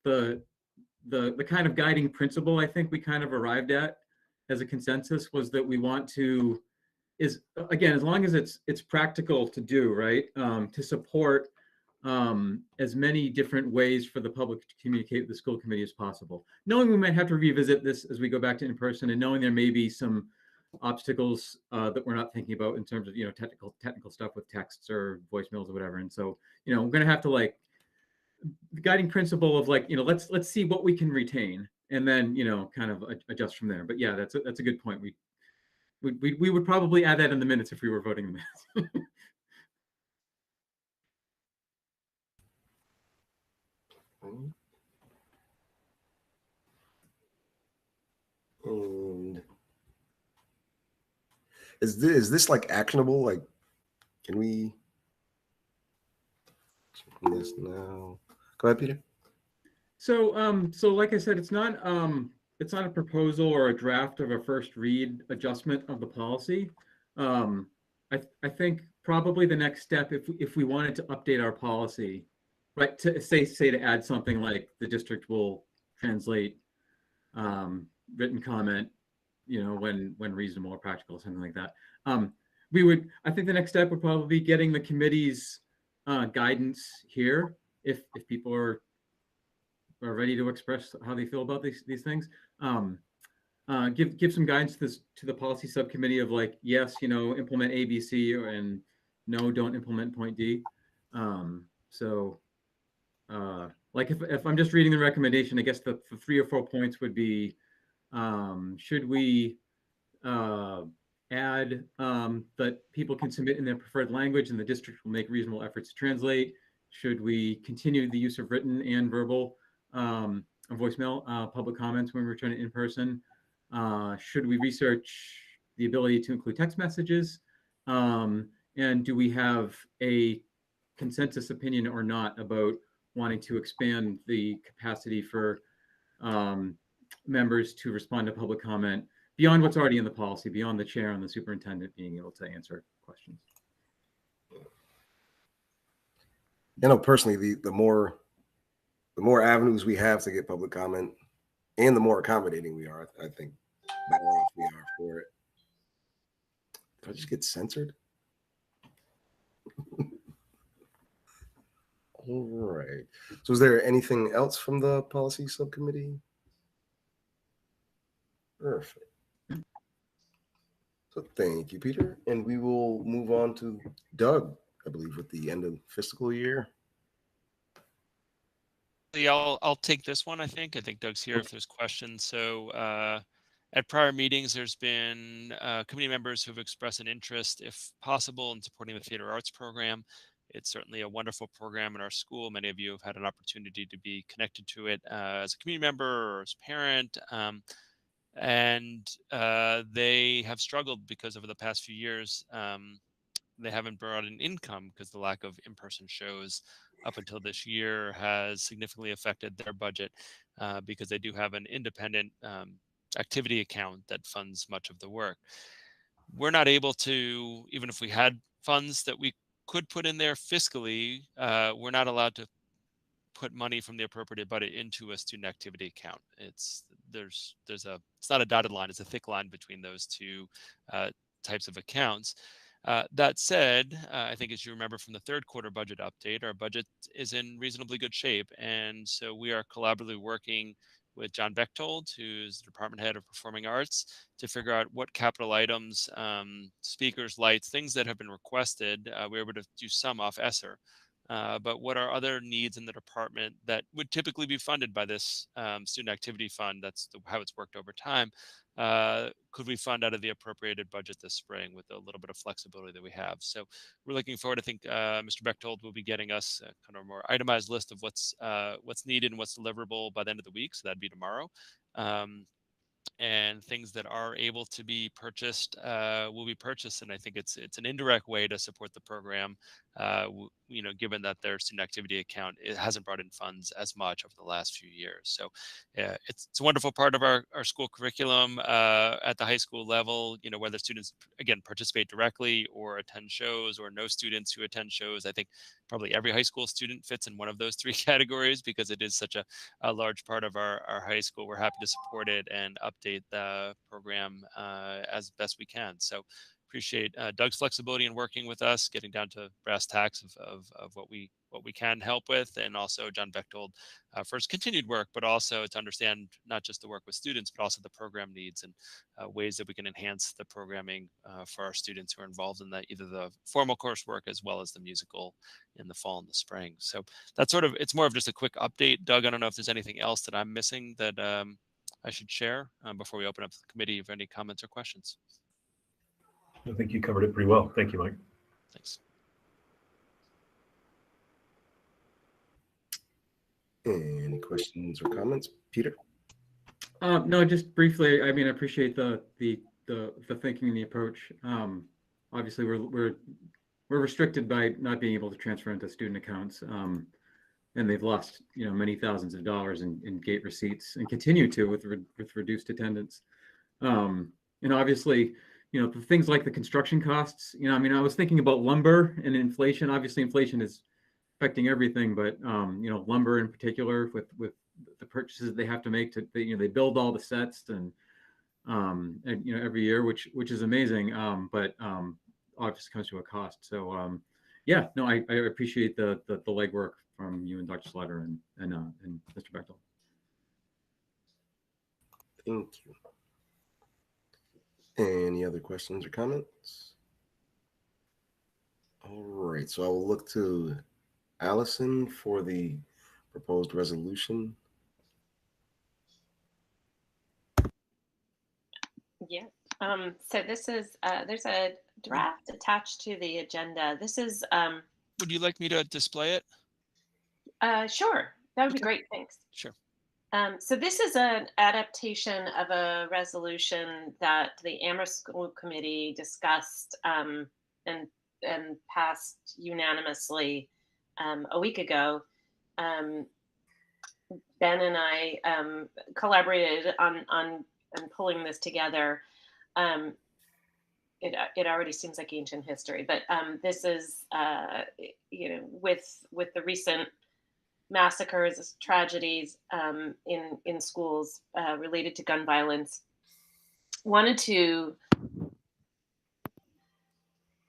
kind of guiding principle I think we kind of arrived at as a consensus was that we want to again, as long as it's practical to do, right, to support as many different ways for the public to communicate with the school committee as possible. Knowing we might have to revisit this as we go back to in-person, and knowing there may be some obstacles that we're not thinking about in terms of technical stuff with texts or voicemails or whatever. And so we're going to have to the guiding principle of let's see what we can retain, and then kind of adjust from there. But yeah, that's a good point. We would probably add that in the minutes if we were voting the minutes. And is this like actionable? Like, can we this now? Go ahead, Peter. So like I said, it's not a proposal or a draft of a first read adjustment of the policy. I think probably the next step, if we wanted to update our policy, right, to say to add something like the district will translate written comment, when reasonable or practical, something like that. I think the next step would probably be getting the committee's guidance here, if people are ready to express how they feel about these things. Give some guidance to the policy subcommittee of yes, implement A, B, C, and no, don't implement point D. If I'm just reading the recommendation, I guess the 3 or 4 points would be, should we add that people can submit in their preferred language and the district will make reasonable efforts to translate? Should we continue the use of written and verbal voicemail public comments when we return it in person? Should we research the ability to include text messages? And do we have a consensus opinion or not about wanting to expand the capacity for members to respond to public comment beyond what's already in the policy, beyond the chair and the superintendent being able to answer questions. You know, personally, the more avenues we have to get public comment, and the more accommodating we are, I think better off we are for it. Did I just get censored? All right. So is there anything else from the policy subcommittee? Perfect. So thank you, Peter. And we will move on to Doug, I believe, with the end of fiscal year. Yeah, I'll take this one. I think Doug's here if there's questions. So at prior meetings, there's been committee members who've expressed an interest, if possible, in supporting the theater arts program. It's certainly a wonderful program in our school. Many of you have had an opportunity to be connected to it as a community member or as a parent. And they have struggled because over the past few years, they haven't brought in income because the lack of in-person shows up until this year has significantly affected their budget because they do have an independent activity account that funds much of the work. We're not able to, even if we had funds that we could put in there fiscally, we're not allowed to put money from the appropriated budget into a student activity account. It's not a dotted line, it's a thick line between those two types of accounts. That said, I think as you remember from the third quarter budget update, our budget is in reasonably good shape. And so we are collaboratively working with John Bechtold, who's the department head of performing arts, to figure out what capital items, speakers, lights, things that have been requested, we're able to do some off ESSER. But what are other needs in the department that would typically be funded by this student activity fund? That's how it's worked over time. Could we fund out of the appropriated budget this spring with a little bit of flexibility that we have? So we're looking forward. I think Mr. Bechtold will be getting us a kind of more itemized list of what's needed and what's deliverable by the end of the week. So that'd be tomorrow. And things that are able to be purchased will be purchased, and I think it's an indirect way to support the program. Given that their student activity account, it hasn't brought in funds as much over the last few years. So it's a wonderful part of our school curriculum at the high school level. Whether students again participate directly or attend shows, or no students who attend shows. I think probably every high school student fits in one of those three categories because it is such a large part of our high school. We're happy to support it and update the program as best we can. So appreciate Doug's flexibility in working with us, getting down to brass tacks of what we can help with, and also John Bechtold for his continued work, but also to understand not just the work with students, but also the program needs and ways that we can enhance the programming for our students who are involved in either the formal coursework as well as the musical in the fall and the spring. So that's it's more of just a quick update. Doug, I don't know if there's anything else that I'm missing that I should share before we open up the committee for any comments or questions. I think you covered it pretty well. Thank you, Mike. Thanks. Any questions or comments, Peter? No, just briefly. I mean, I appreciate the thinking and the approach. Obviously, we're restricted by not being able to transfer into student accounts, and they've lost many thousands of dollars in gate receipts and continue to with reduced attendance. And obviously, the things like the construction costs. I mean, I was thinking about lumber and inflation. Obviously, inflation is affecting everything, but lumber in particular, with the purchases they have to make they build all the sets and every year, which is amazing, but obviously comes to a cost. So yeah, no, I appreciate the legwork from you and Dr. Slatter and Mr. Bechtold. Thank you. Any other questions or comments? All right, so I will look to Allison for the proposed resolution. Yeah. So this is there's a draft attached to the agenda. This is Would you like me to display it? Sure. That would be great. Thanks. Sure. So this is an adaptation of a resolution that the Amherst School Committee discussed and passed unanimously a week ago, Ben and I collaborated on pulling this together. It already seems like ancient history, but this is with the recent massacres, tragedies in schools related to gun violence. Wanted to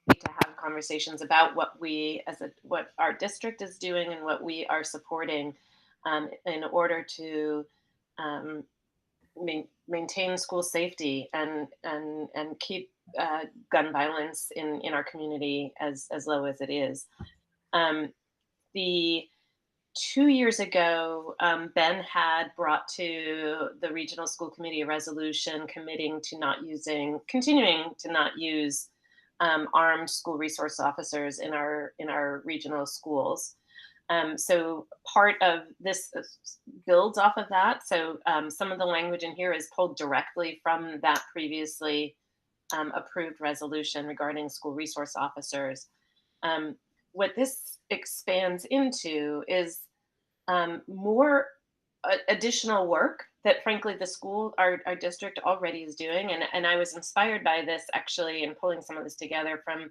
have conversations about what we what our district is doing and what we are supporting in order to maintain school safety and keep gun violence in our community as low as it is. The 2 years ago, Ben had brought to the regional school committee a resolution committing to continuing to not use armed school resource officers in our regional schools. So part of this builds off of that. So some of the language in here is pulled directly from that previously approved resolution regarding school resource officers. What this expands into is more additional work that frankly the school, our district already is doing. And I was inspired by this actually in pulling some of this together from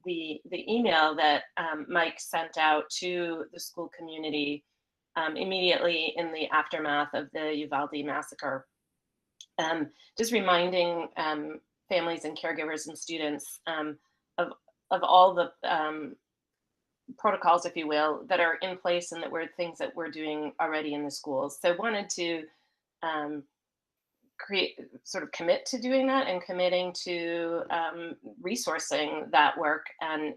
the email that Mike sent out to the school community immediately in the aftermath of the Uvalde massacre. Just reminding families and caregivers and students of all the protocols, if you will, that are in place and that were things that we're doing already in the schools. So wanted to commit to doing that and committing to resourcing that work and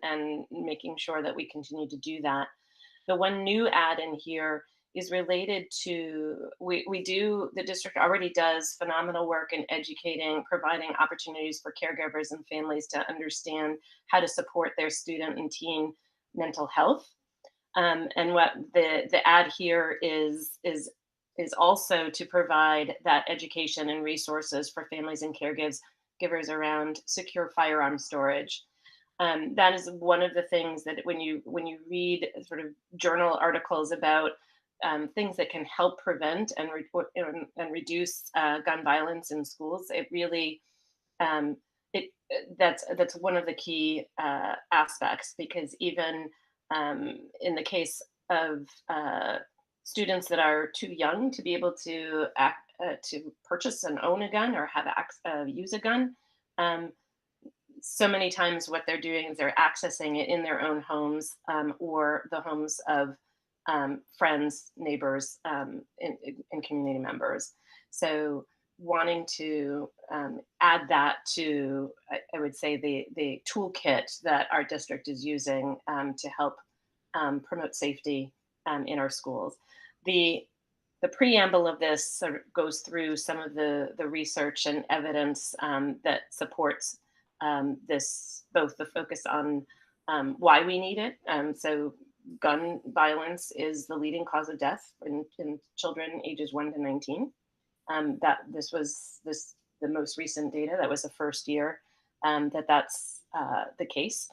making sure that we continue to do that. The one new add in here is related to, the district already does phenomenal work in educating, providing opportunities for caregivers and families to understand how to support their student and teen mental health. And what the add here is also to provide that education and resources for families and caregivers around secure firearm storage. That is one of the things that when you read sort of journal articles about things that can help prevent and reduce gun violence in schools, it really that's one of the key aspects, because even in the case of students that are too young to be able to to purchase and own a gun or have use a gun, so many times what they're doing is they're accessing it in their own homes or the homes of friends, neighbors, and community members. So wanting to add that to, I would say, the toolkit that our district is using to help promote safety in our schools. The preamble of this sort of goes through some of the research and evidence that supports this, both the focus on why we need it. So gun violence is the leading cause of death in children ages 1 to 19. That this was the most recent data. That was the first year that's the case.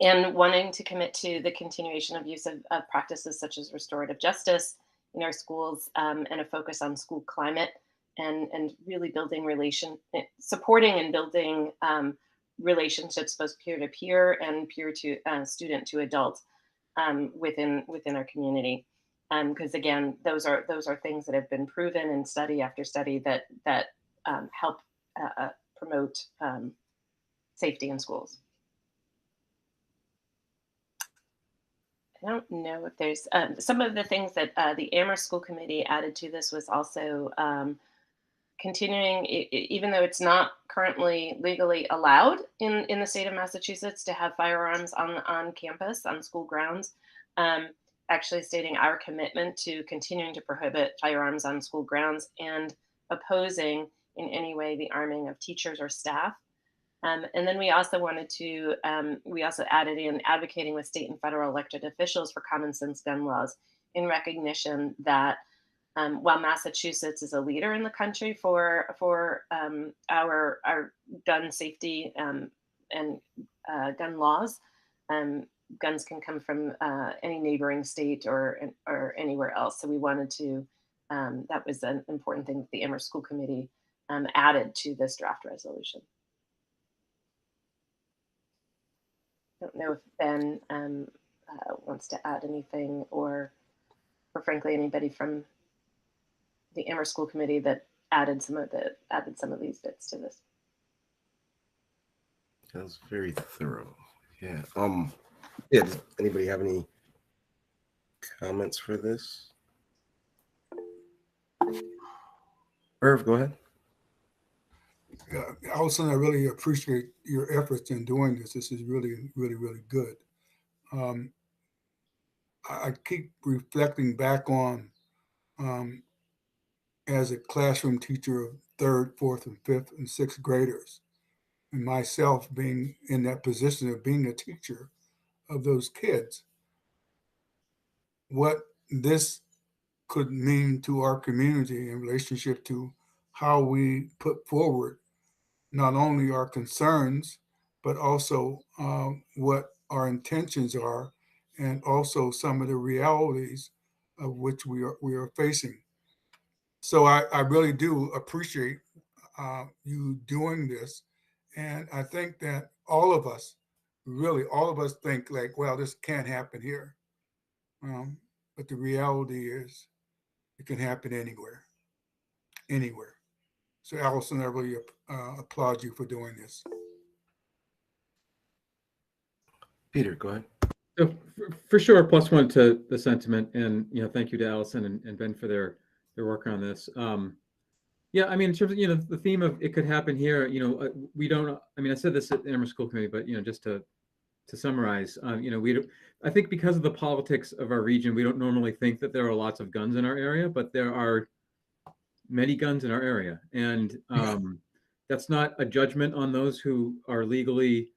And wanting to commit to the continuation of use of practices such as restorative justice in our schools, and a focus on school climate and really supporting and building relationships, both peer-to-peer and peer to student to adult within our community. Because again, those are things that have been proven in study after study that help promote safety in schools. I don't know if there's some of the things that the Amherst School Committee added to this was also continuing, even though it's not currently legally allowed in the state of Massachusetts to have firearms on campus, on school grounds, actually stating our commitment to continuing to prohibit firearms on school grounds and opposing in any way the arming of teachers or staff. And then we also wanted to, we also added in advocating with state and federal elected officials for common sense gun laws, in recognition that while Massachusetts is a leader in the country for our gun safety and gun laws, guns can come from any neighboring state or anywhere else. So we wanted to, that was an important thing that the Amherst School Committee added to this draft resolution. I don't know if Ben wants to add anything, or frankly anybody from the Amherst School Committee that added some of these bits to this. That was very thorough. Yeah. Yeah. Does anybody have any comments for this? Irv, go ahead. Allison, I really appreciate your efforts in doing this. This is really, really, really good. I keep reflecting back on, as a classroom teacher of 3rd, 4th, and 5th, and 6th graders, and myself being in that position of being a teacher of those kids, what this could mean to our community in relationship to how we put forward not only our concerns, but also what our intentions are, and also some of the realities of which we are facing. So I really do appreciate you doing this. And I think that all of us think like, well, this can't happen here. But the reality is it can happen anywhere, anywhere. So Allison, I really applaud you for doing this. Peter, go ahead. So for sure, +1 to the sentiment, and thank you to Allison and Ben for their work on this. Yeah, I mean, in terms of the theme of it could happen here, we don't. I mean, I said this at the Amherst School Committee, but just to summarize, I think because of the politics of our region, we don't normally think that there are lots of guns in our area, but there are many guns in our area, and that's not a judgment on those who are legally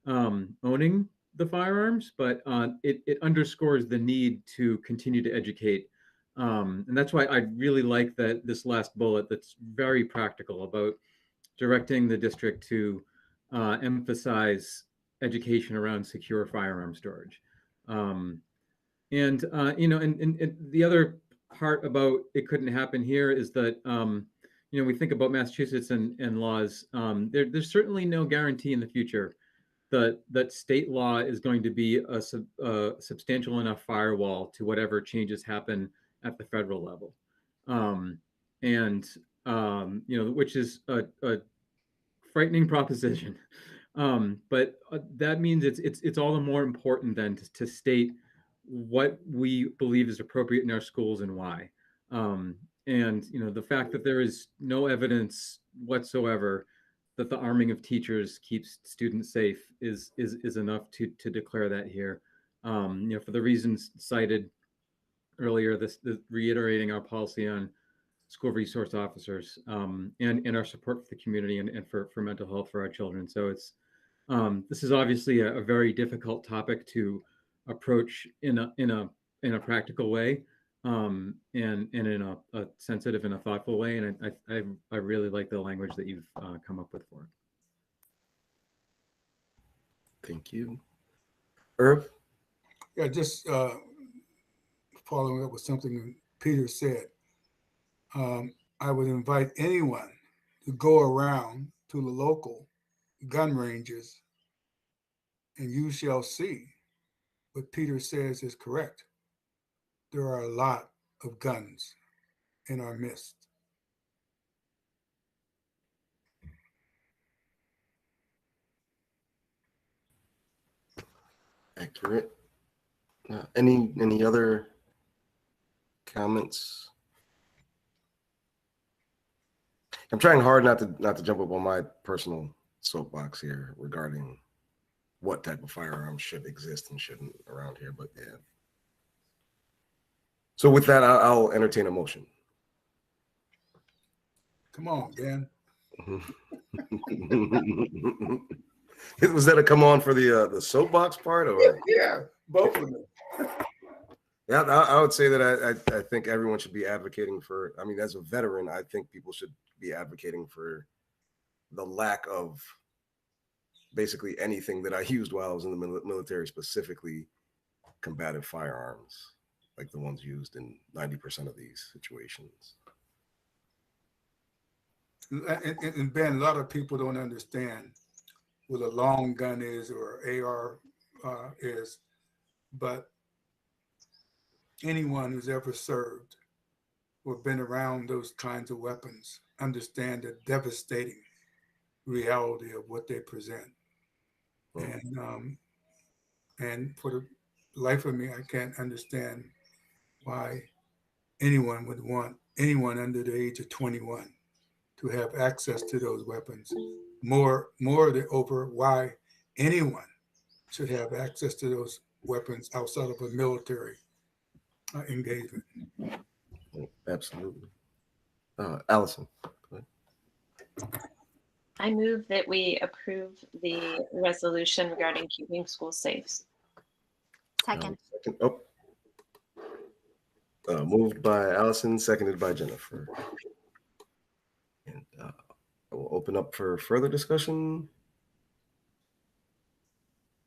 owning the firearms, but it underscores the need to continue to educate. And that's why I really like this last bullet that's very practical about directing the district to emphasize education around secure firearm storage. And the other part about it couldn't happen here is that we think about Massachusetts and laws. There's certainly no guarantee in the future that state law is going to be a substantial enough firewall to whatever changes happen at the federal level, which is a frightening proposition. But that means it's all the more important then to state what we believe is appropriate in our schools and why. The fact that there is no evidence whatsoever that the arming of teachers keeps students safe is enough to declare that here. For the reasons cited earlier, reiterating our policy on school resource officers and our support for the community and for mental health for our children. So this is obviously a very difficult topic to approach in a practical way, and in a sensitive and a thoughtful way. And I really like the language that you've come up with for it. Thank you. Irv? Yeah, just following up with something Peter said. I would invite anyone to go around to the local gun ranges, and you shall see what Peter says is correct. There are a lot of guns in our midst. Accurate. Any other comments? I'm trying hard not to jump up on my personal soapbox here regarding what type of firearms should exist and shouldn't around here, but yeah. So with that, I'll entertain a motion. Come on, Dan. Was that a come on for the soapbox part, or? Yeah, both of them. Yeah, I would say that I think everyone should be advocating for. I mean, as a veteran, I think people should be advocating for the lack of basically anything that I used while I was in the military, specifically combative firearms, like the ones used in 90% of these situations. And Ben, a lot of people don't understand what a long gun is or AR is, but anyone who's ever served or been around those kinds of weapons understand the devastating reality of what they present. And for the life of me, I can't understand why anyone would want anyone under the age of 21 to have access to those weapons. More over why anyone should have access to those weapons outside of a military engagement. Absolutely. Allison. I move that we approve the resolution regarding keeping schools safe. Second. Moved by Allison, seconded by Jennifer. And I will open up for further discussion.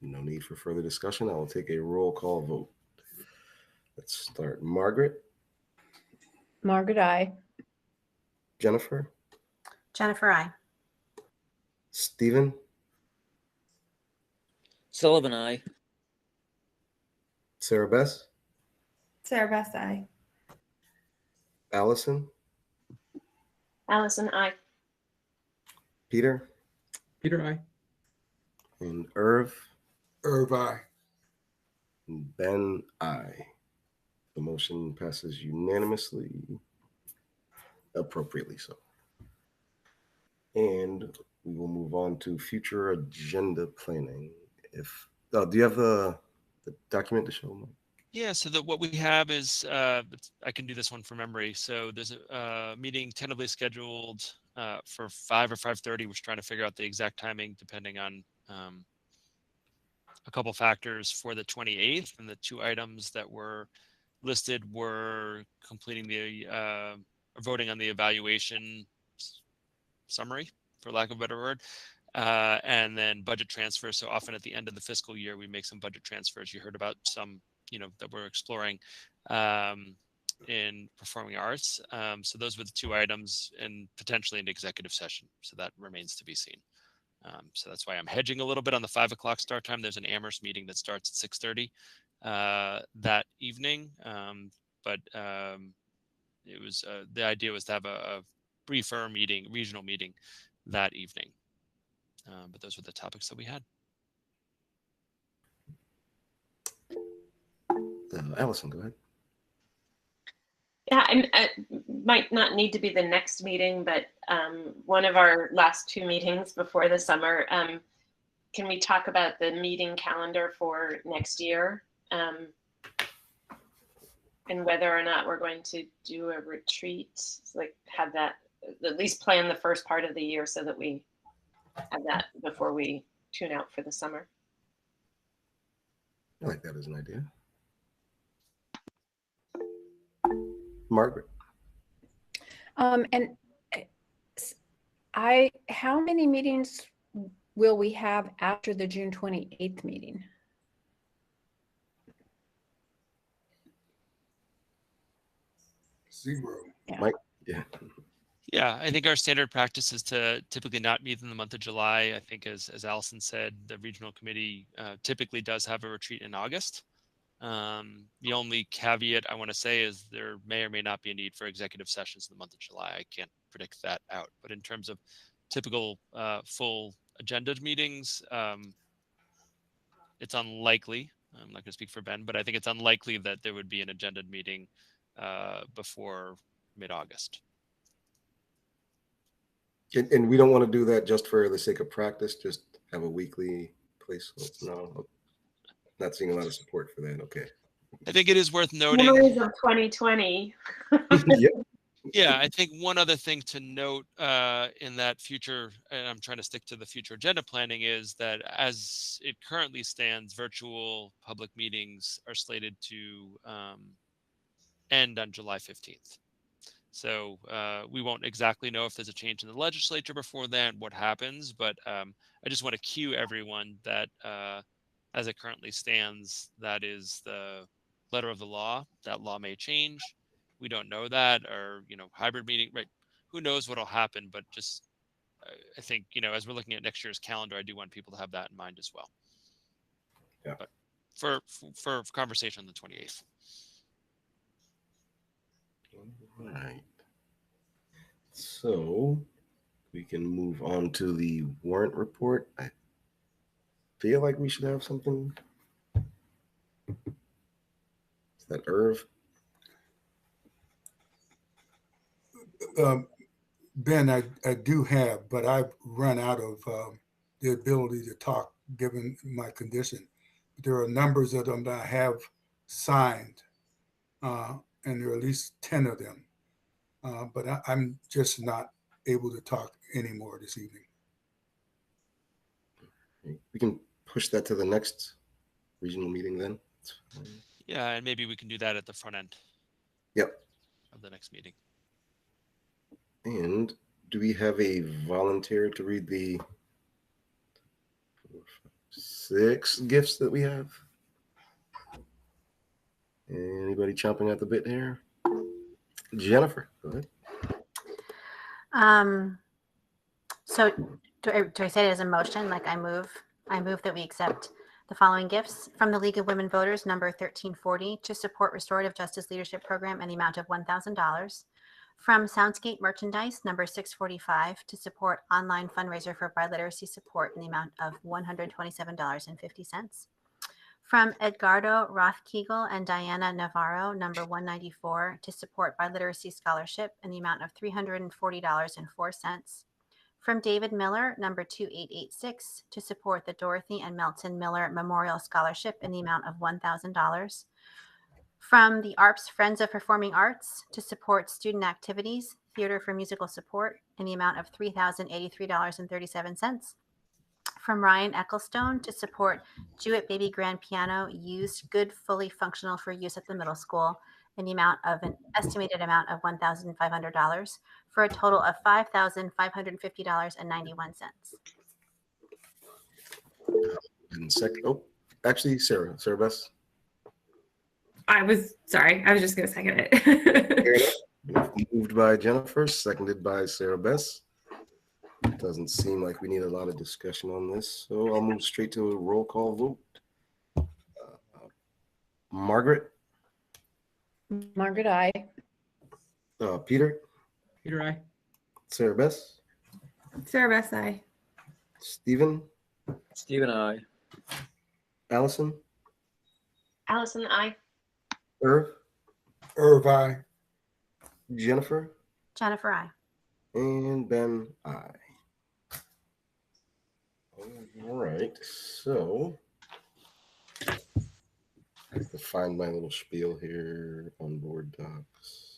No need for further discussion. I will take a roll call vote. Let's start. Margaret. Margaret, aye. Jennifer. Jennifer, I. Stephen. Sullivan, I. Sarah Bess. Sarah Beth, aye. Allison. Allison, I. Peter. Peter, I. And Irv. Irv, I. And Ben, I. The motion passes unanimously, appropriately so. And we will move on to future agenda planning. If do you have the document to show me? Yeah, so what we have is, I can do this one from memory. So there's a meeting tentatively scheduled for 5 or 5:30. We're trying to figure out the exact timing depending on a couple factors for the 28th. And the two items that were listed were completing the, voting on the evaluation summary, for lack of a better word, and then budget transfers. So often at the end of the fiscal year, we make some budget transfers. You heard about some, that we're exploring in performing arts. So those were the two items, and potentially an executive session. So that remains to be seen. So that's why I'm hedging a little bit on the 5 o'clock start time. There's an Amherst meeting that starts at 6:30 that evening. But it was the idea was to have a briefer meeting, regional meeting that evening. But those were the topics that we had. Allison, go ahead. Yeah, it might not need to be the next meeting, but one of our last two meetings before the summer, can we talk about the meeting calendar for next year? And whether or not we're going to do a retreat, like have that, at least plan the first part of the year so that we have that before we tune out for the summer. I like that as an idea. Margaret. And how many meetings will we have after the June 28th meeting? Zero. Yeah. Mike. Yeah. Yeah, I think our standard practice is to typically not meet in the month of July. I think as Allison said, the regional committee typically does have a retreat in August. The only caveat I want to say is there may or may not be a need for executive sessions in the month of July. I can't predict that out. But in terms of typical full agenda meetings, it's unlikely. I'm not going to speak for Ben, but I think it's unlikely that there would be an agenda meeting before mid-August. And we don't want to do that just for the sake of practice, just have a weekly place. No, not seeing a lot of support for that. Okay. I think it is worth noting. Memories of 2020. Yep. Yeah, I think one other thing to note in that future, and I'm trying to stick to the future agenda planning, is that as it currently stands, virtual public meetings are slated to end on July 15th. So we won't exactly know if there's a change in the legislature before then, what happens. But I just want to cue everyone that as it currently stands, that is the letter of the law. That law may change. We don't know that, or, hybrid meeting, right? Who knows what'll happen, but just, I think, as we're looking at next year's calendar, I do want people to have that in mind as well. Yeah. But for conversation on the 28th. All right. So we can move on to the warrant report. I feel like we should have something. Is that Irv? Ben, I do have, but I've run out of the ability to talk given my condition. There are numbers of them that I have signed, and there are at least 10 of them. But I'm just not able to talk anymore this evening. We can push that to the next regional meeting then. Yeah, and maybe we can do that at the front end. Yep. Of the next meeting. And do we have a volunteer to read the 6 gifts that we have? Anybody chomping at the bit here? Jennifer, go ahead. So do I say it as a motion? Like I move that we accept the following gifts from the League of Women Voters, number 1340, to support Restorative Justice Leadership Program in the amount of $1,000. From Soundscape Merchandise, number 645, to support online fundraiser for biliteracy support in the amount of $127.50. From Edgardo Rothkegel and Diana Navarro, number 194, to support biliteracy scholarship in the amount of $340.04. From David Miller, number 2886, to support the Dorothy and Melton Miller Memorial Scholarship in the amount of $1,000. From the ARPS Friends of Performing Arts, to support student activities, theater for musical support in the amount of $3,083.37. From Ryan Ecclestone, to support Jewett Baby Grand Piano, used good, fully functional for use at the middle school in the amount of an estimated amount of $1,500 for a total of $5,550.91. And actually, Sarah Bess. I was just going to second it. Moved by Jennifer, seconded by Sarah Bess. It doesn't seem like we need a lot of discussion on this, so I'll move straight to a roll call vote. Margaret? Margaret, aye. Peter? Peter, aye. Sarah Bess? Sarah Bess, aye. Stephen? Stephen, aye. Allison? Allison, aye. Irv? Irv, aye. Jennifer? Jennifer, aye. And Ben, aye. All right, so I have to find my little spiel here on board docs.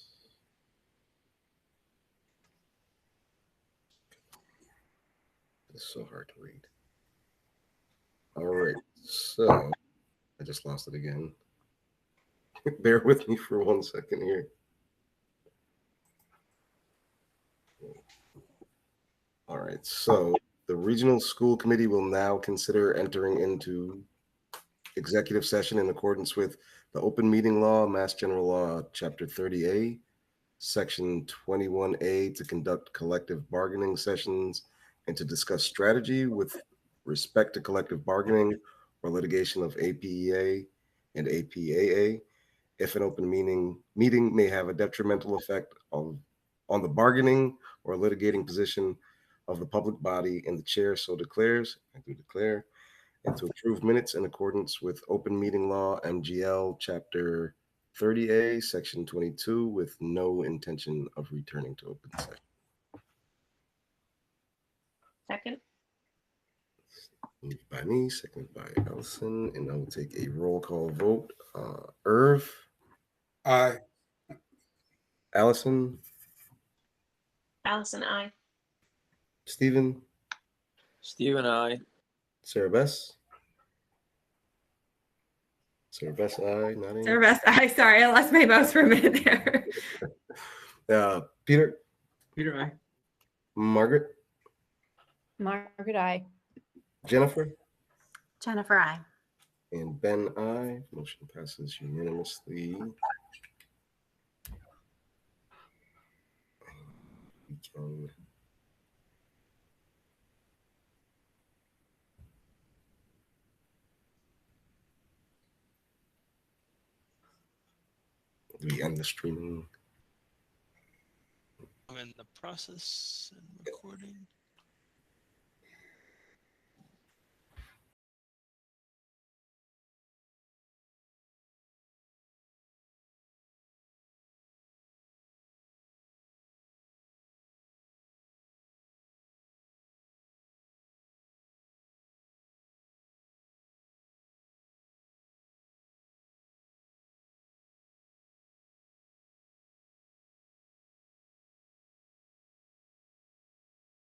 It's so hard to read. All right, so I just lost it again. Bear with me for 1 second here. All right, so the Regional School Committee will now consider entering into executive session in accordance with the Open Meeting Law, Mass General Law, Chapter 30A, Section 21A, to conduct collective bargaining sessions and to discuss strategy with respect to collective bargaining or litigation of APEA and APAA. If an open meeting may have a detrimental effect on the bargaining or litigating position of the public body, and the chair so declares, I do declare, and to approve minutes in accordance with Open Meeting Law, MGL, Chapter 30A, Section 22, with no intention of returning to open session. Second. Moved by me, seconded by Allison, and I will take a roll call vote. Irv? Aye. Allison? Allison, aye. Stephen? Stephen, aye. Sarah Bess? Sarah Bess, aye. Nodding. Sarah Bess, aye. Sorry, I lost my mouse for a minute there. Peter, Peter, I. Margaret, Margaret, I. Jennifer, Jennifer, I. and Ben, I. Motion passes unanimously. We can do we end the streaming? I'm in the process and recording.